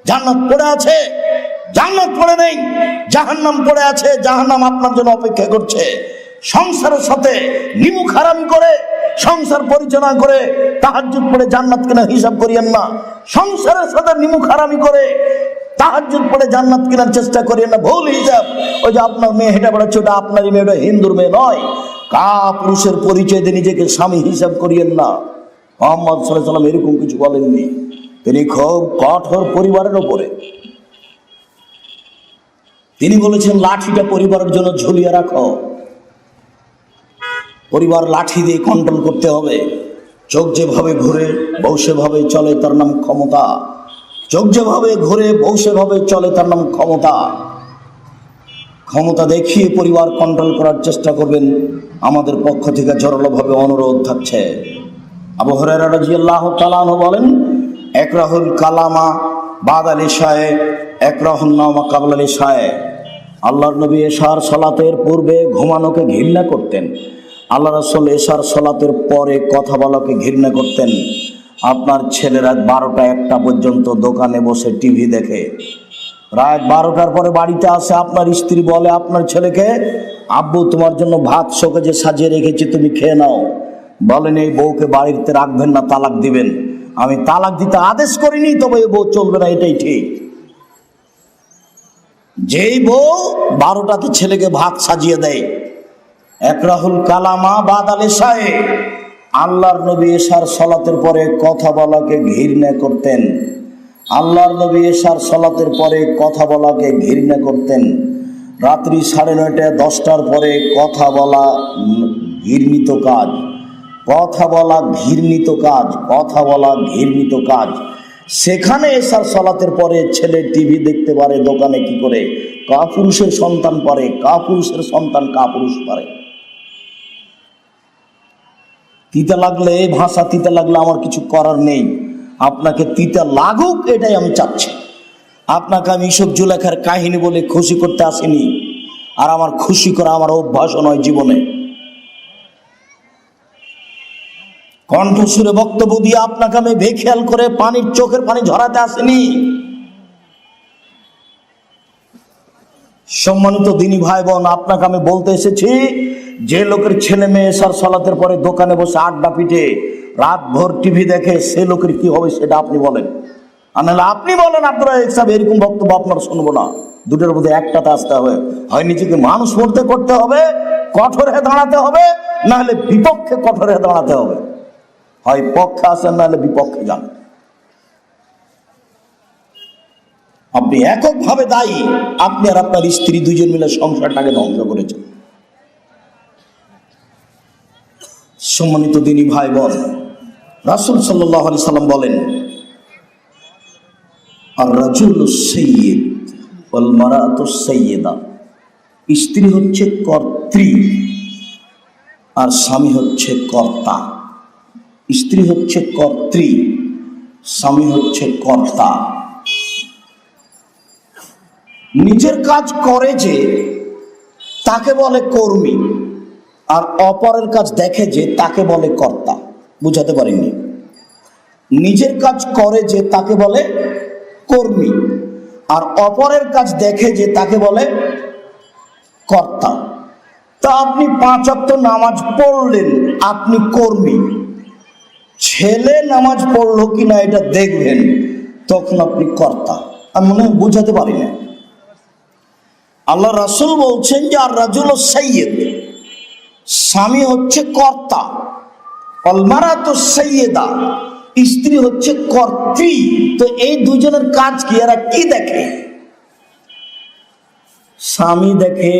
জান্নাত পড়ে আছে? জান্নাত পড়ে নেই, জাহান্নাম পড়ে আছে। জাহান্নাম আপনার জন্য অপেক্ষা করছে। সংসারের সাথে নিমুখ হারামি করে, সংসার পরিচালনা করে তাহাজ্জুদ পড়ে জান্নাত কেনার হিসাব করিয়েন না। সংসারের সাথে নিমুখ হারামি করে তাহাজ্জুদ পড়ে জান্নাত কেনার চেষ্টা করিয়েন না। ভুল হিসাব। ওই যে আপনার মেয়ে হেঁটে বেড়াচ্ছে, ওটা আপনারই মেয়ে, ওটা হিন্দুর মেয়ে নয়। কাপুরুষের পরিচয় দিয়ে নিজেকে স্বামী হিসাব করিয়েন না। মুহাম্মদ সাল্লাল্লাহু আলাইহি সাল্লাম এরকম কিছু বলেননি। তিনি খুব কঠোর পরিবারের ওপরে। তিনি বলেছেন লাঠিটা পরিবারের জন্য ঝুলিয়ে রাখো। পরিবার লাঠি দিয়ে কন্ট্রোল করতে হবে। চোখ যেভাবে ঘুরে বউ সেভাবে চলে, তার নাম ক্ষমতা। চোখ যেভাবে ঘুরে বউ সেভাবে চলে, তার নাম ক্ষমতা। ক্ষমতা দেখিয়ে পরিবার কন্ট্রোল করার চেষ্টা করবেন, আমাদের পক্ষ থেকে জোরালোভাবে অনুরোধ থাকছে। আবু হুরায়রা রাদিয়াল্লাহু তাআলা আনহু বলেন, একরাহুল কালামা বাদাল ইশায়ে একরাহুন নাওমা কাবলাল ইশায়ে। আল্লাহর নবী এশার সালাতের পূর্বে ঘুমানোকে ঘৃণা করতেন। আল্লাহ রাসূল এশার সালাতের পরে কথা বলাকে ঘৃণা করতেন। আপনার ছেলে রাত 12টা-1টা পর্যন্ত দোকানে বসে টিভি দেখে, রাত 12টার পরে বাড়িতে আসে, আপনার স্ত্রী বলে আপনার ছেলেকে, আব্বু তোমার জন্য ভাত শোকেজে সাজিয়ে রেখেছি, তুমি খেয়ে নাও। বলেন এই বউকে বাড়িতে রাখবেন না, তালাক দিবেন। আমি তালাক দিতে আদেশ করিনি, তবে এই বউ চলবে না, এটাই ঠিক। যেই বউ 12টাতে ছেলেকে ভাত সাজিয়ে দেয়, একরাহুল কালামা বাদাল ইশায়ে। আল্লাহর নবী এশার সালাতের পরে কথা বলাকে ঘৃণা করতেন। আল্লাহর নবী এশার সালাতের পরে কথা বলাকে ঘৃণা করতেন। রাত্রি 9:30 10টার পরে কথা বলা ঘৃণিত কাজ। কথা বলা ঘৃণিত কাজ, কথা বলা ঘৃণিত কাজ। সেখানে এশার সালাতের পরে ছেলে টিভি দেখতে পারে, দোকানে কি করে? কাপুরুষের সন্তান পারে, কাপুরুষের সন্তান কাপুরুষ পারে। তিতা লাগলে, ভাষা তিতা লাগলে আমার কিছু করার নেই। আপনাকে তিতা লাগুক এটাই আমি চাচ্ছি। আপনাকে আমি ইসব জুলেখার কাহিনী বলে খুশি করতে আসিনি, আর আমার খুশি করা আমার অভ্যাসও নয় জীবনে। কণ্ঠসুরে বক্তব্য দিয়ে আপনাকে আমি বেখেয়াল করে পানির চোখের পানি ঝরাতে আসিনি। সম্মানিত দিনী ভাই বোন, আপনাকে আমি বলতে এসেছি, যে লোকের ছেলে মেয়ে এশার সালাতের পরে দোকানে বসে আড্ডা পিটে রাত ভোর টিভি দেখে, সে লোকের কি হবে সেটা আপনি বলেন। আর নাহলে আপনি বলেন আপনারা একসব এরকম বক্তব্য আপনারা শুনবো না। দুটোর মধ্যে একটাতে আসতে হবে। হয় নিজেকে মানুষ করতে হবে, কঠোর হয়ে দাঁড়াতে হবে, নাহলে বিপক্ষে কঠোর হয়ে দাঁড়াতে হবে। হয় পক্ষে আসেন, নাহলে বিপক্ষে যান। আপনি এককভাবে দায়ী। আপনি আর আপনার স্ত্রী দুইজন মিলে সংসারটাকে ধ্বংস করেছেন। সম্মানিত দিনী ভাই বোন, রাসূল সাল্লাল্লাহু আলাইহি সাল্লাম বলেন, আর রাজুলুস সাইয়্যিদ ওয়াল মারাতুস সাইয়্যিদা। স্ত্রী হচ্ছে কর্ত্রী আর স্বামী হচ্ছে কর্তা। স্ত্রী হচ্ছে কর্ত্রী, স্বামী হচ্ছে কর্তা। নিজের কাজ করে যে তাকে বলে কর্মী, আর অপরের কাজ দেখে যে তাকে বলে কর্তা। বুঝাতে পারিনি? নিজের কাজ করে যে তাকে বলে কর্মী, আর অপরের কাজ দেখে যে তাকে বলে কর্তা। তা আপনি 5 ওয়াক্ত নামাজ পড়লেন, আপনি কর্মী। ছেলে নামাজ পড়লো কিনা এটা দেখবেন, তখন আপনি কর্তা। আমি মনে হয় বুঝাতে পারি না। আল্লাহ রাসূল বলছেন যে আর রাজুলুস সাইয়্যিদ, স্বামী হচ্ছে কর্তা, ওয়াল মারাতুস সাইয়্যিদা, স্ত্রী হচ্ছে কর্ত্রী। তো এই দুজনের কাজ কি, এরা কি দেখে? স্বামী দেখে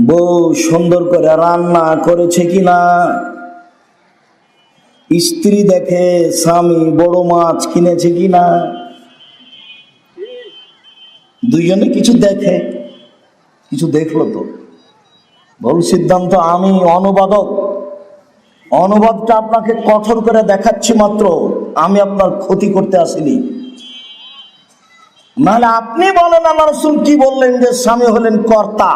বউ সুন্দর করে রান্না করেছে কিনা, স্ত্রী দেখে স্বামী বড় মাছ কিনেছে কিনা। দুইজনে কিছু দেখে, কিছু দেখলো তো ভুল সিদ্ধান্ত। আমি অনুবাদক, অনুবাদটা আপনাকে কঠোর করে দেখাচ্ছি মাত্র, আমি আপনার ক্ষতি করতে আসিনি। নাহলে আপনি বলেন আল্লাহ রাসূল কি বললেন, যে স্বামী হলেন কর্তা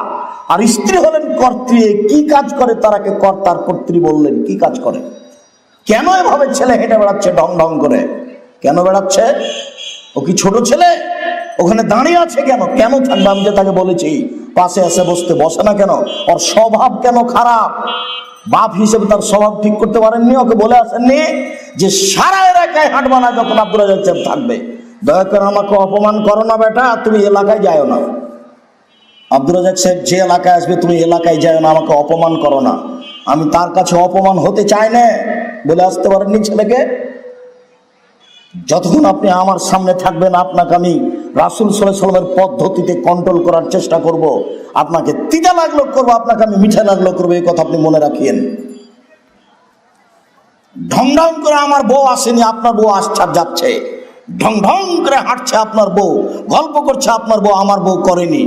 আর স্ত্রী হলেন কর্ত্রী। কি কাজ করে তারাকে কর্তা আর কর্ত্রী বললেন? কি কাজ করে? কেন এভাবে ছেলে হেঁটে বেড়াচ্ছে ঢং ঢং করে? কেন বেড়াচ্ছে? ও কি ছোট ছেলে? ওখানে দাঁড়িয়ে আছে কেন? কেন থাকবে? আমি যে তাকে বলেছি পাশে এসে বসতে, বসে না কেন? ওর স্বভাব কেন খারাপ? বাপ হিসেবে তার স্বভাব ঠিক করতে পারেননি? ওকে বলে আসেননি যে সারা এলাকায় হাঁটবা না যখন আব্দুল রাজ্জাক সাহেব থাকবে? দয়া করে আমাকে অপমান করো না বেটা, তুমি এলাকায় যাও না। আব্দুল রাজ্জাক সাহেব যে এলাকায় আসবে তুমি এলাকায় যাও না, আমাকে অপমান করো না, আমি তার কাছে অপমান হতে চাই না, বলে আসতে পারেননি ছেলেকে? যতক্ষণ আপনি আমার সামনে থাকবেন আপনাকে আমি রাসূল সাল্লাল্লাহু আলাইহি ওয়াসাল্লামের পদ্ধতিতে কন্ট্রোল করার চেষ্টা করব। আপনাকে তিতা লাগলো করবো, আপনাকে আমি মিঠা লাগলো করবো, এই কথা আপনি মনে রাখিয়েন। ঢং ঢং করে আমার বউ আসেনি, আপনার বউ আসছে আর যাচ্ছে। ঢং ঢং করে হাঁটছে আপনার বউ, গল্প করছে আপনার বউ, আমার বউ করেনি।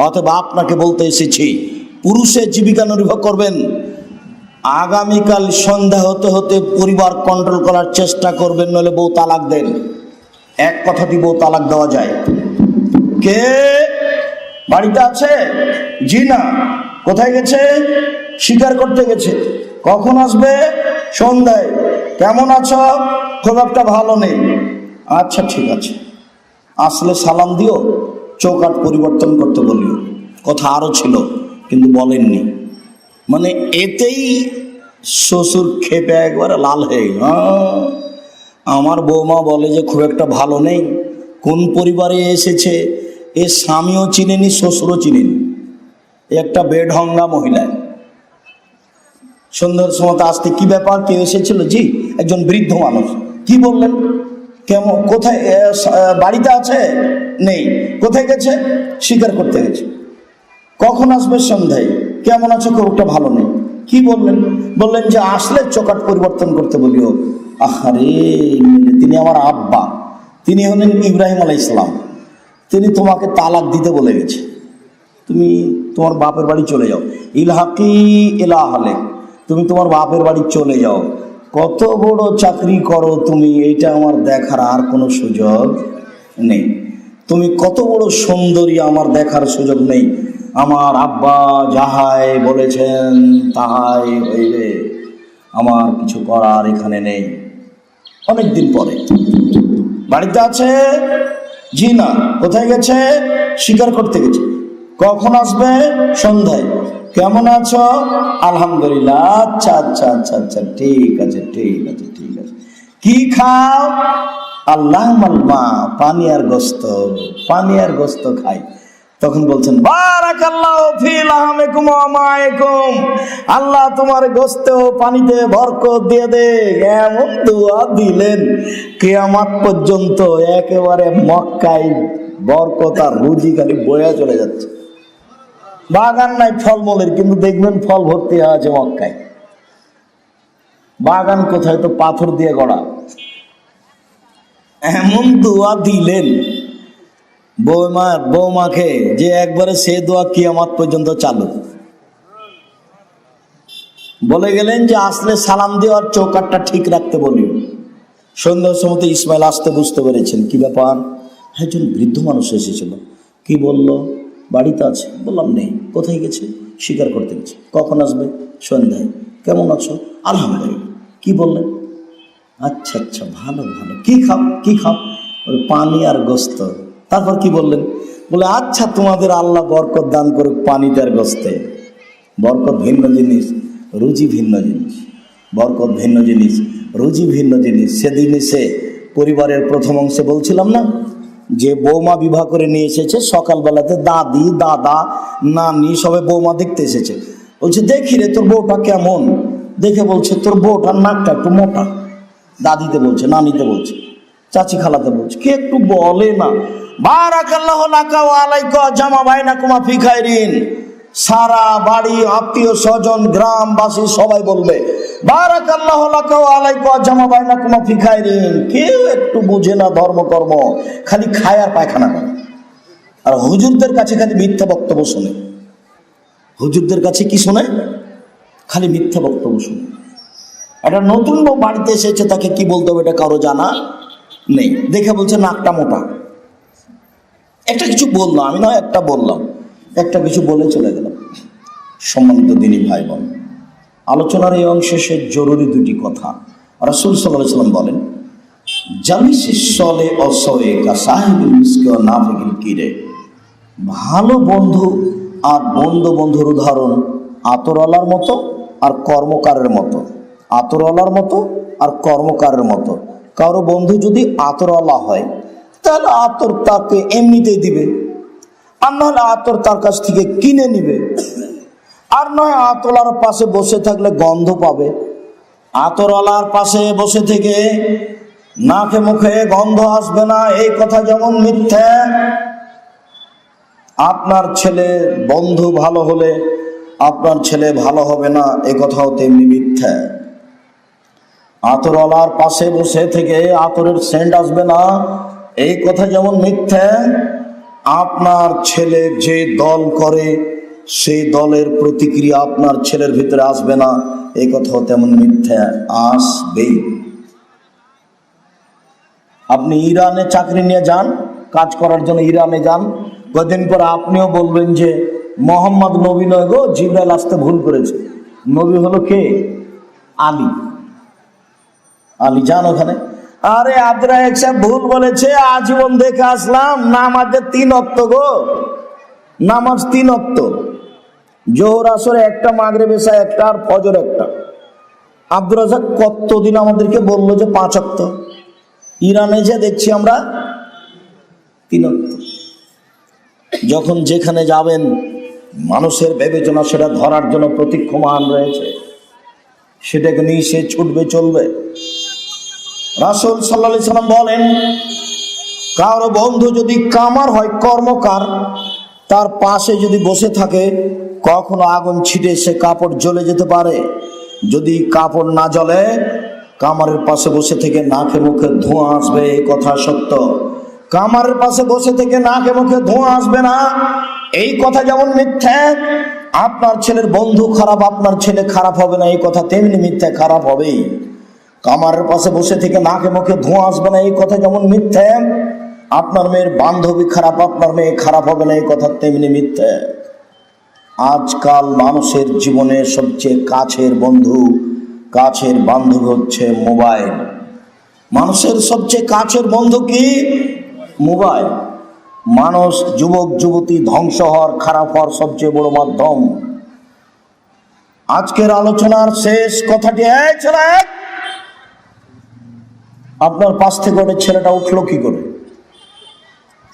অতএব আপনাকে বলতে এসেছি, পুরুষের জীবিকা নির্ভর করবেন। আগামীকাল সন্ধ্যা হতে হতে পরিবার কন্ট্রোল করার চেষ্টা করবেন, নইলে বউ তালাক দেন। এক কথা দিয়ে বউ তালাক দেওয়া যায়। কে বাড়িতে আছে? জি না। কোথায় গেছে? শিকার করতে গেছে। কখন আসবে? সন্ধ্যায়। কেমন আছো? খুব একটা ভালো নেই। আচ্ছা ঠিক আছে, আসলে সালাম দিও, চৌকাঠ পরিবর্তন করতে বলিও। কথা আরো ছিল কিন্তু বলেননি। মানে এতেই শ্বশুর খেপে একবারে লাল হয়ে গেল। আমার বৌমা বলে যে খুব একটা ভালো নেই। কোন পরিবারে এসেছে এ স্বামীও চিনেনি, শ্বশুরও চিনেনি, একটা বেঢঙ্গা মহিলা। সন্ধ্যার সময় আসতে, কি ব্যাপার, কেউ এসেছিল? জি, একজন বৃদ্ধ মানুষ। কি বললেন? কেমন, কোথায়? বাড়িতে আছে? নেই। কোথায় গেছে? শিকার করতে গেছে। কখন আসবে? সন্ধ্যায়। কেমন আছো? খুব একটা ভালো নেই। কি বললেন? বললেন যে আসলে চৌকাঠ পরিবর্তন করতে বলিও। আহারে, তিনি আমার আব্বা, তিনি হলেন ইব্রাহিম আলাইহিস সালাম। তিনি তোমাকে তালাক দিতে বলে গেছে, তুমি তোমার বাপের বাড়ি চলে যাও। ইলহাকি ইলা আহলে, তুমি তোমার বাপের বাড়ি চলে যাও। কত বড় চাকরি করো তুমি, এইটা আমার দেখার আর কোনো সুযোগ নেই। তুমি কত বড় সুন্দরী, আমার দেখার সুযোগ নেই। আমার আব্বা যাহাই বলেছেন তাহাই হইবে, আমার কিছু করার এখানে নেই। অনেকদিন পরে বাড়িতে আছে? জি না। কোথায় গেছে? শিকার করতে গেছে। কখন আসবে? সন্ধ্যায়। কেমন আছো? আলহামদুলিল্লাহ। আচ্ছা আচ্ছা আচ্ছা আচ্ছা, ঠিক আছে ঠিক আছে ঠিক আছে। কি খাও? আল্লাহ মালমা, পানি আর গোস্ত, পানি আর গোস্ত খাই। তখন বলছেন বারাকাল্লাহু ফি লাহমিকুম ওয়া মাইকুম, আল্লাহ তোমার গোস্ত ও পানিতে বরকত দিয়ে দে। এমন দোয়া দিলেন কিয়ামত পর্যন্ত একেবারে মক্কায় বরকত আর রুজি খালি বয়ে চলে যাচ্ছে। বাগান নাই ফলমূলের, কিন্তু দেখবেন ফল ভর্তি আছে মক্কায়। বাগান কোথায়? তো পাথর দিয়ে গড়া। এমন দোয়া দিলেন বৌমাকে যে একবারে সে দোয়া কিয়ামত পর্যন্ত চালু। বলে গেলেন যে আসলে সালাম দেওয়ার চৌকাঠটা ঠিক রাখতে বলি। সন্ধ্যার সময় ইসমাইল আসতে বুঝতে পেরেছেন কি ব্যাপার। একজন বৃদ্ধ মানুষ এসেছিল। কি বলল? বাড়িতে আছে। বললাম নেই। কোথায় গেছে? শিকার করতে গেছে। কখন আসবে? সন্ধ্যায়। কেমন আছো? আলহামদুলিল্লাহ। কি বললেন? আচ্ছা আচ্ছা, ভালো ভালো। কি খাও? কি খাও? ওই পানি আর গোস্ত। তারপর কি বললেন? বলে আচ্ছা, তোমাদের আল্লাহ বরকত দান করুক পানিতে আর গোস্তে। বরকত ভিন্ন জিনিস, রুজি ভিন্ন জিনিস। বরকত ভিন্ন জিনিস, রুজি ভিন্ন জিনিস। সেদিন সে পরিবারের প্রথম অংশে বলছিলাম না যে বৌমা বিবাহ করে নিয়ে এসেছে। সকালবেলাতে দাদি, দাদা, নানি সবে বৌমা দেখতে এসেছে। বলছে দেখি রে তোর বউটা কেমন। দেখে বলছে তোর বউটার নাকটা একটু মোটা। দাদিতে বলছে, নানিতে বলছে, চাচি খালাতে বলছে, কে একটু বলে না বারাকাল্লাহু লাকা ওয়া আলাইকা জামা বাইনাকুমা ফি খাইরিন। সারা বাড়ি আত্মীয় স্বজন গ্রামবাসী সবাই বলবে বারাকাল্লাহু লাকা ওয়া আলাইকা জামা বাইনাকুমা ফি খাইরিন। কেউ একটু বুঝে না ধর্মকর্ম, খালি খায় আর পায়খানা করে। আর হুজুরদের কাছে খালি মিথ্যা বক্তব্য শোনে। হুজুরদের কাছে কি শোনে? খালি মিথ্যা বক্তব্য শোনে। একটা নতুন বউ বাড়িতে এসেছে, তাকে কি বলতে হবে এটা কারো জানা নেই। দেখে বলছে নাকটা মোটা। একটা কিছু বললাম, আমি নয় একটা বললাম, একটা কিছু বলে চলে গেলাম। সম্মানিত দিনী ভাই বোন, আলোচনার এই অংশে সে জরুরি দুটি কথা। রাসূল সাল্লাল্লাহু আলাইহি ওয়াসাল্লাম বলেন, জালিসিস সলে অসয়ে কা সাহিবুল মিসকি ওয়া নাফিকিল কিরে। ভালো বন্ধু আর বন্ধুর উদাহরণ আতরওয়ালার মতো আর কর্মকারের মতো। আতরওয়ালার মতো আর কর্মকারের মতো। কারো বন্ধু যদি আতরওয়ালা হয় তাহলে আতর তাকে এমনিতেই দিবে, আর নাহলে আতর তার কাছ থেকে কিনে নিবে। আর নয় আতরওয়ালার পাশে বসে থাকলে গন্ধ পাবে। আতরওয়ালার পাশে বসে থেকে নাকে মুখে গন্ধ আসবে না, এই কথা যেমন মিথ্যা। আপনার ছেলে বন্ধু ভালো হলে আপনার ছেলে ভালো হবে না, এ কথাও তেমনি মিথ্যা। আতরওয়ালার পাশে বসে থেকে আতরের সেন্ট আসবে না, এই কথা যেমন মিথ্যা। আপনার ছেলে যে দল করে সেই দলের প্রতিক্রিয়া আপনার ছেলের ভিতরে আসবে না, এই কথাও তেমন মিথ্যা। আসবেই। আপনি ইরানে চাকরি নিয়ে যান, কাজ করার জন্য ইরানে যান, কদিন পরে আপনিও বলবেন যে মোহাম্মদ নবী নয় গো, জিবরাইল আসতে ভুল করেছে। নবী হলো কে? আলী। আলী যান ওখানে, আরে আব্দুর সাহেব ভুল বলেছে, আজীবন দেখে আসলাম নামাজের 3 ওয়াক্ত গো, নামাজ 3 ওয়াক্ত, জোহর আসর একটা, মাগরিব এশা একটা, আর ফজর একটা। আব্দুর রাজ্জাক কতদিন আমাদেরকে বললো যে 5 ওয়াক্ত, ইরানে যে দেখছি আমরা 3 ওয়াক্ত। যখন যেখানে যাবেন মানুষের বিবেচনা সেটা ধরার জন্য প্রতীক্ষমান রয়েছে, সেটাকে নিয়ে সে ছুটবে চলবে। রাসূল সাল্লাল্লাহু আলাইহি সাল্লাম বলেন, কারো বন্ধু যদি কামার হয়, কর্মকার, তার পাশে যদি বসে থাকে, কখনো আগুন ছিটে সে কাপড় জ্বলে যেতে পারে। যদি কাপড় না জ্বলে, কামারের পাশে বসে থেকে নাকে মুখে ধোঁয়া আসবে, এই কথা সত্য। কামারের পাশে বসে থেকে নাকে মুখে ধোঁয়া আসবে না, এই কথা যেমন মিথ্যা। আপনার ছেলের বন্ধু খারাপ, আপনার ছেলে খারাপ হবে না, এই কথা তেমনি মিথ্যা, খারাপ হবেই। কামারের পাশে বসে থেকে নাকে মুখে ধোঁয়া আসবে না, এই কথা যেমন মিথ্যা। আপনার মেয়ের বান্ধবী খারাপ, আপনার মেয়ে খারাপ হবে না, এই কথা তেমনি মিথ্যা। আজকাল মানুষের জীবনে সবচেয়ে কাছের বন্ধু, কাছের বান্ধবী হচ্ছে মোবাইল। মানুষের সবচেয়ে কাছের বন্ধু কি? মোবাইল। মানুষ, যুবক যুবতী ধ্বংস হওয়ার, খারাপ হওয়ার সবচেয়ে বড় মাধ্যম। আজকের আলোচনার শেষ কথাটি, এই ছেলে, আপনার পাশ থেকে ওটা ছেলেটা উঠলো কি করে?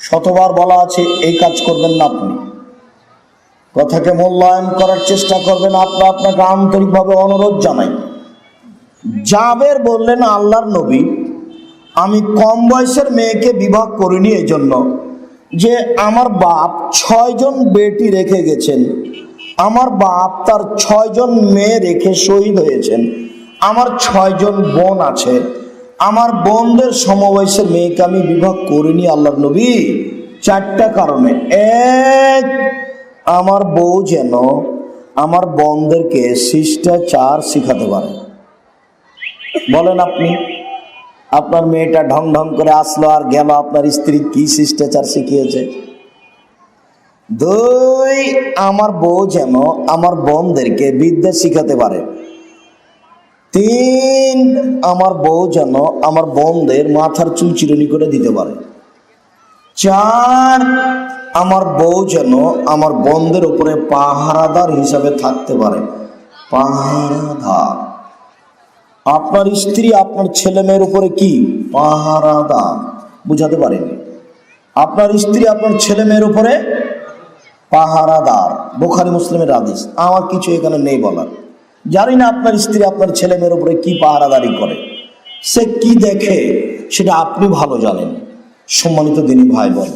শতবার বলা আছে এই কাজ করবেন না। আপনি কথাকে মূল্যায়ন করার চেষ্টা করবেন। আপনাকে আন্তরিকভাবে অনুরোধ জানাই। জাবের বললেন, আল্লাহর নবী, আমি কম বয়সের মেয়েকে বিবাহ করিনি এই জন্য যে আমার বাপ 6 জন বেটি রেখে গেছেন। আমার বাপ তার 6 জন মেয়ে রেখে শহীদ হয়েছেন। আমার 6 জন বোন আছে, আমার বোনদের সমবয়সের মেয়েকে আমি বিবাহ করিনি আল্লাহর নবী 4টা কারণে। এক, আমার বউ যেন আমার বোনদেরকে শিষ্টাচার শিখাতে পারে। বলেন আপনি, আপনার মেয়েটা ঢং ঢং করে আসলো আর গেল, আপনার স্ত্রী কি শিষ্টাচার শিখিয়েছে? 2, আমার বউ যেন আমার বোনদেরকে বিদ্যা শিখাতে পারে। 3, আমার বউ যেন আমার বোনদের মাথার চুল চিরুনি করে দিতে পারে। 4, আমার বউ যেন আমার বোনদের উপরে পাহারাদার হিসাবে থাকতে পারে। পাহারাদার। আপনার স্ত্রী আপনার ছেলে মেয়ের উপরে কি? পাহারাদার। বুঝাতে পারেনি? আপনার স্ত্রী আপনার ছেলে মেয়ের উপরে পাহারাদার। বুখারী মুসলিমের হাদিস। আমার কিছু এখানে নেই বলার। জানি না আপনার স্ত্রী আপনার ছেলে মেয়ের উপরে কি পাহারাদারি করে, সে কি দেখে সেটা আপনি ভালো জানেন। সম্মানিত দিনী ভাই বোন,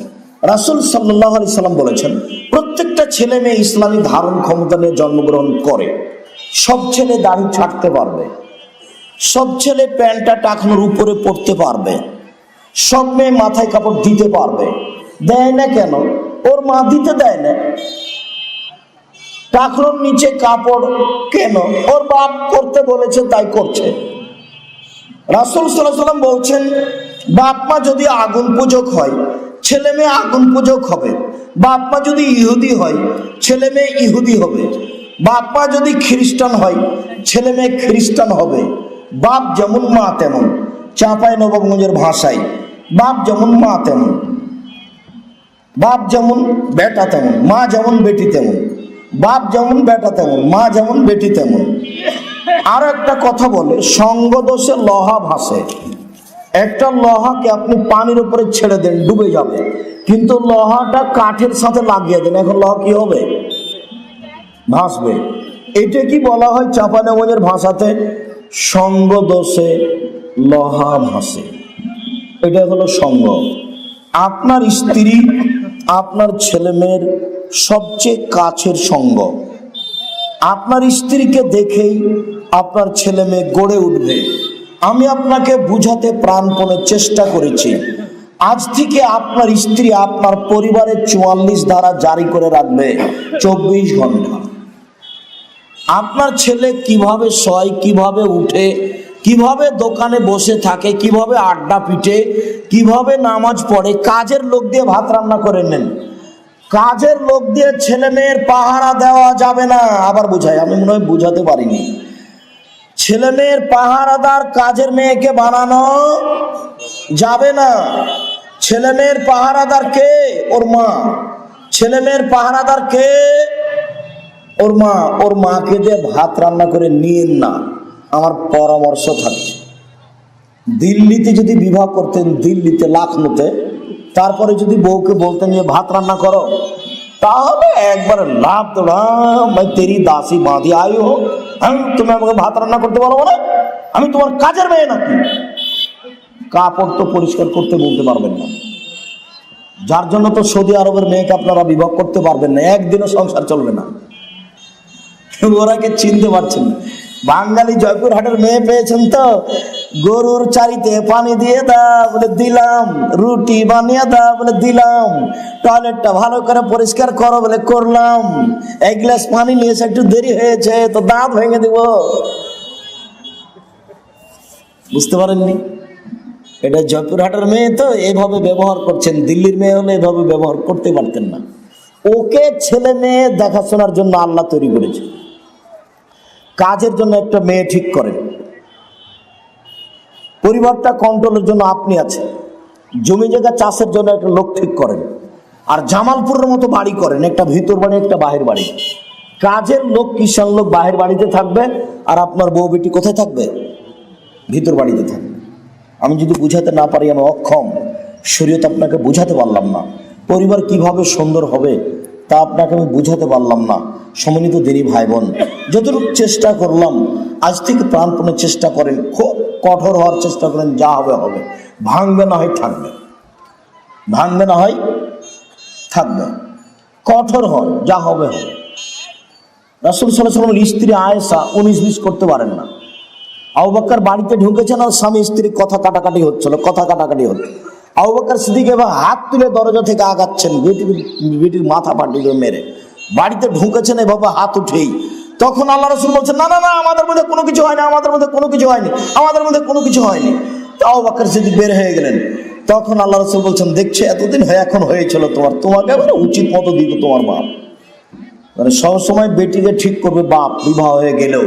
রাসূল সাল্লাল্লাহু আলাইহি সাল্লাম বলেছেন, প্রত্যেকটা ছেলে মেয়ে ইসলামী ধারণ ক্ষমতা নিয়ে জন্মগ্রহণ করে। সব ছেলে দাড়ি ছাড়তে পারবে, সব ছেলে প্যান্টটা টাকনোর উপরে পড়তে পারবে, সব মেয়ে মাথায় কাপড় দিতে পারবে। দেয় না কেন? ওর মা দিতে দেয় না। টাকনোর নিচে কাপড় কেন? ওর বাপ করতে বলেছে তাই করছে। রাসূল সাল্লাল্লাহু আলাইহি সাল্লাম বলছেন, বাপ মা যদি আগুন পূজক হয়, ছেলে মেয়ে আগুন পূজক হবে। বাপ মা যদি ইহুদি হয়, ছেলে মেয়ে ইহুদি হবে। বাপ মা যদি খ্রিস্টান হয়, ছেলে মেয়ে খ্রিস্টান হবে। বাপ যেমন মা তেমন। চাঁপাই নবাবগঞ্জের ভাষায়, বাপ যেমন মা তেমন। বাপ যেমন বেটা তেমন, মা যেমন বেটি তেমন। বাপ যেমন বেটা তেমন, মা যেমন বেটি তেমন। আর একটা কথা বলে, সঙ্গ দোষে লোহা ভাসে। একটা লোহাকে আপনি পানির উপরে ছেড়ে দেন, ডুবে যাবে, কিন্তু লোহাটা কাঠের সাথে লাগিয়ে দেন, এখন লোহা কি হবে? ভাসবে। এটা কি বলা হয় চাঁপাইনবাবগঞ্জের ভাষাতে? সঙ্গ দোষে লোহা ভাসে। এটা হলো সঙ্গ। আপনার স্ত্রী আপনার ছেলে মেয়ের সবচেয়ে কাছের সঙ্গ। আপনার স্ত্রীকে দেখেই আপনার ছেলে মেয়ে গড়ে উঠবে। আমি আপনাকে বুঝাতে প্রাণপণে চেষ্টা করেছি। আজ থেকে আপনার স্ত্রী আপনার পরিবারের 44 ধারা জারি করে রাখবে 24 ঘন্টা। আপনার ছেলে কিভাবে শয়, কিভাবে উঠে, কিভাবে দোকানে বসে থাকে, কিভাবে আড্ডা পিটে, কিভাবে নামাজ পড়ে, কাজের লোক দিয়ে ভাত রান্না করে নেন। কাজের লোক দিয়ে ছেলে মেয়ের পাহারা দেওয়া যাবে না। আবার বুঝাই, আমি মনে হয় বুঝাতে পারিনি। ছেলে মেয়ের পাহারাদার কাজের মেয়েকে বানানো যাবে না। ছেলে মেয়ের পাহারাদার কে? ওর মা। ছেলে মেয়ের পাহারাদার কে? ওর মা। ওর মাকে দিয়ে ভাত রান্না করে নিয়েন না, আমার পরামর্শ থাকছে। দিল্লিতে যদি বিবাহ করতেন, দিল্লিতে লখনউতে, তারপরে যদি বউকে বলতেন যে ভাত রান্না করো, তাহলে একবার লাভ দৌড়াম, তেরি দাসী বাঁধি আয়ু হো, তুমি আমাকে ভাত রান্না করতে পারবো না? আমি তোমার কাজের মেয়ে নাকি? কাপড় তো পরিষ্কার করতে বলতে পারবেন না। যার জন্য তো সৌদি আরবের মেয়েকে আপনারা বিবাহ করতে পারবেন না, একদিনও সংসার চলবে না। ওরাকে চিনতে পারছেন না। বাঙালি জয়পুরহাটের মেয়ে পেয়েছেন তো, গরুর চারিতে পানি দিয়ে দাও বলে দিলাম, রুটি বানিয়ে দাও বলে দিলাম, টয়লেটটা ভালো করে পরিষ্কার করো বলে করলাম, এক গ্লাস পানি নিয়েছে, একটু দেরি হয়েছে তো দাঁত ভেঙে দিব। বুঝতে পারেননি? এটা জয়পুরহাটের মেয়ে তো এইভাবে ব্যবহার করছেন। দিল্লির মেয়ে হলে এভাবে ব্যবহার করতে পারতেন না। ওকে ছেলে মেয়ে দেখাশোনার জন্য আল্লাহ তৈরি করেছে। কাজের জন্য একটা মেয়ে ঠিক করেন, পরিবারটা কন্ট্রোলের জন্য আপনি আছেন, জমি জায়গা চাষের জন্য একটা লোক ঠিক করেন, আর জামালপুরের মতো বাড়ি করেন, একটা ভিতর বাড়ি একটা বাহির বাড়ি। কাজের লোক কিষান লোক বাহির বাড়িতে থাকবে, আর আপনার বউ বেটি কোথায় থাকবে? ভিতর বাড়িতে থাকবে। আমি যদি বুঝাতে না পারি, আমি অক্ষম। শরীয়ত আপনাকে বুঝাতে পারলাম না। পরিবার কিভাবে সুন্দর হবে তা আপনাকে আমি বুঝাতে পারলাম না। সম্মানিত দিনী ভাই বোন, যতটুকু চেষ্টা করলাম, আজ থেকে প্রাণপণে চেষ্টা করেন, খুব কঠোর হওয়ার চেষ্টা করেন। যা হবে হবে, ভাঙবে না হয় থাকবে, ভাঙবে না হয় থাকবে। কঠোর হন, যা হবে হবে। রাসূল সাল্লাল্লাহু আলাইহি ওয়াসাল্লামের স্ত্রী আয়েশা 19-20 করতে পারেন না। আবু বকর বাড়িতে ঢুকেছেন আর স্বামী স্ত্রী কথা কাটাকাটি হচ্ছিল, কথা কাটাকাটি হচ্ছে। আবু বকর সিদ্দিক এবার হাত তুলে দরজা থেকে আগাচ্ছেন, বেটির মাথা পাঠিয়ে মেরে। বাড়িতে ঢুকেছেন এভাবে হাত উঠেই। তখন আল্লাহ রাসূল বলছেন, না না না, আমাদের মধ্যে কোনো কিছু হয়নি, আমাদের মধ্যে কোনো কিছু হয়নি, আমাদের মধ্যে কোনো কিছু হয়নি। তো আবু বকর সিদ্দিক বের হয়ে গেলেন। তখন আল্লাহ রাসূল বলছেন, দেখছে এতদিন হয়ে এখন হয়েছিল তোমাকে এবারে উচিত মতো দিত তোমার বাপ। মানে সবসময় বেটিকে ঠিক করবে বাপ, বিবাহ হয়ে গেলেও।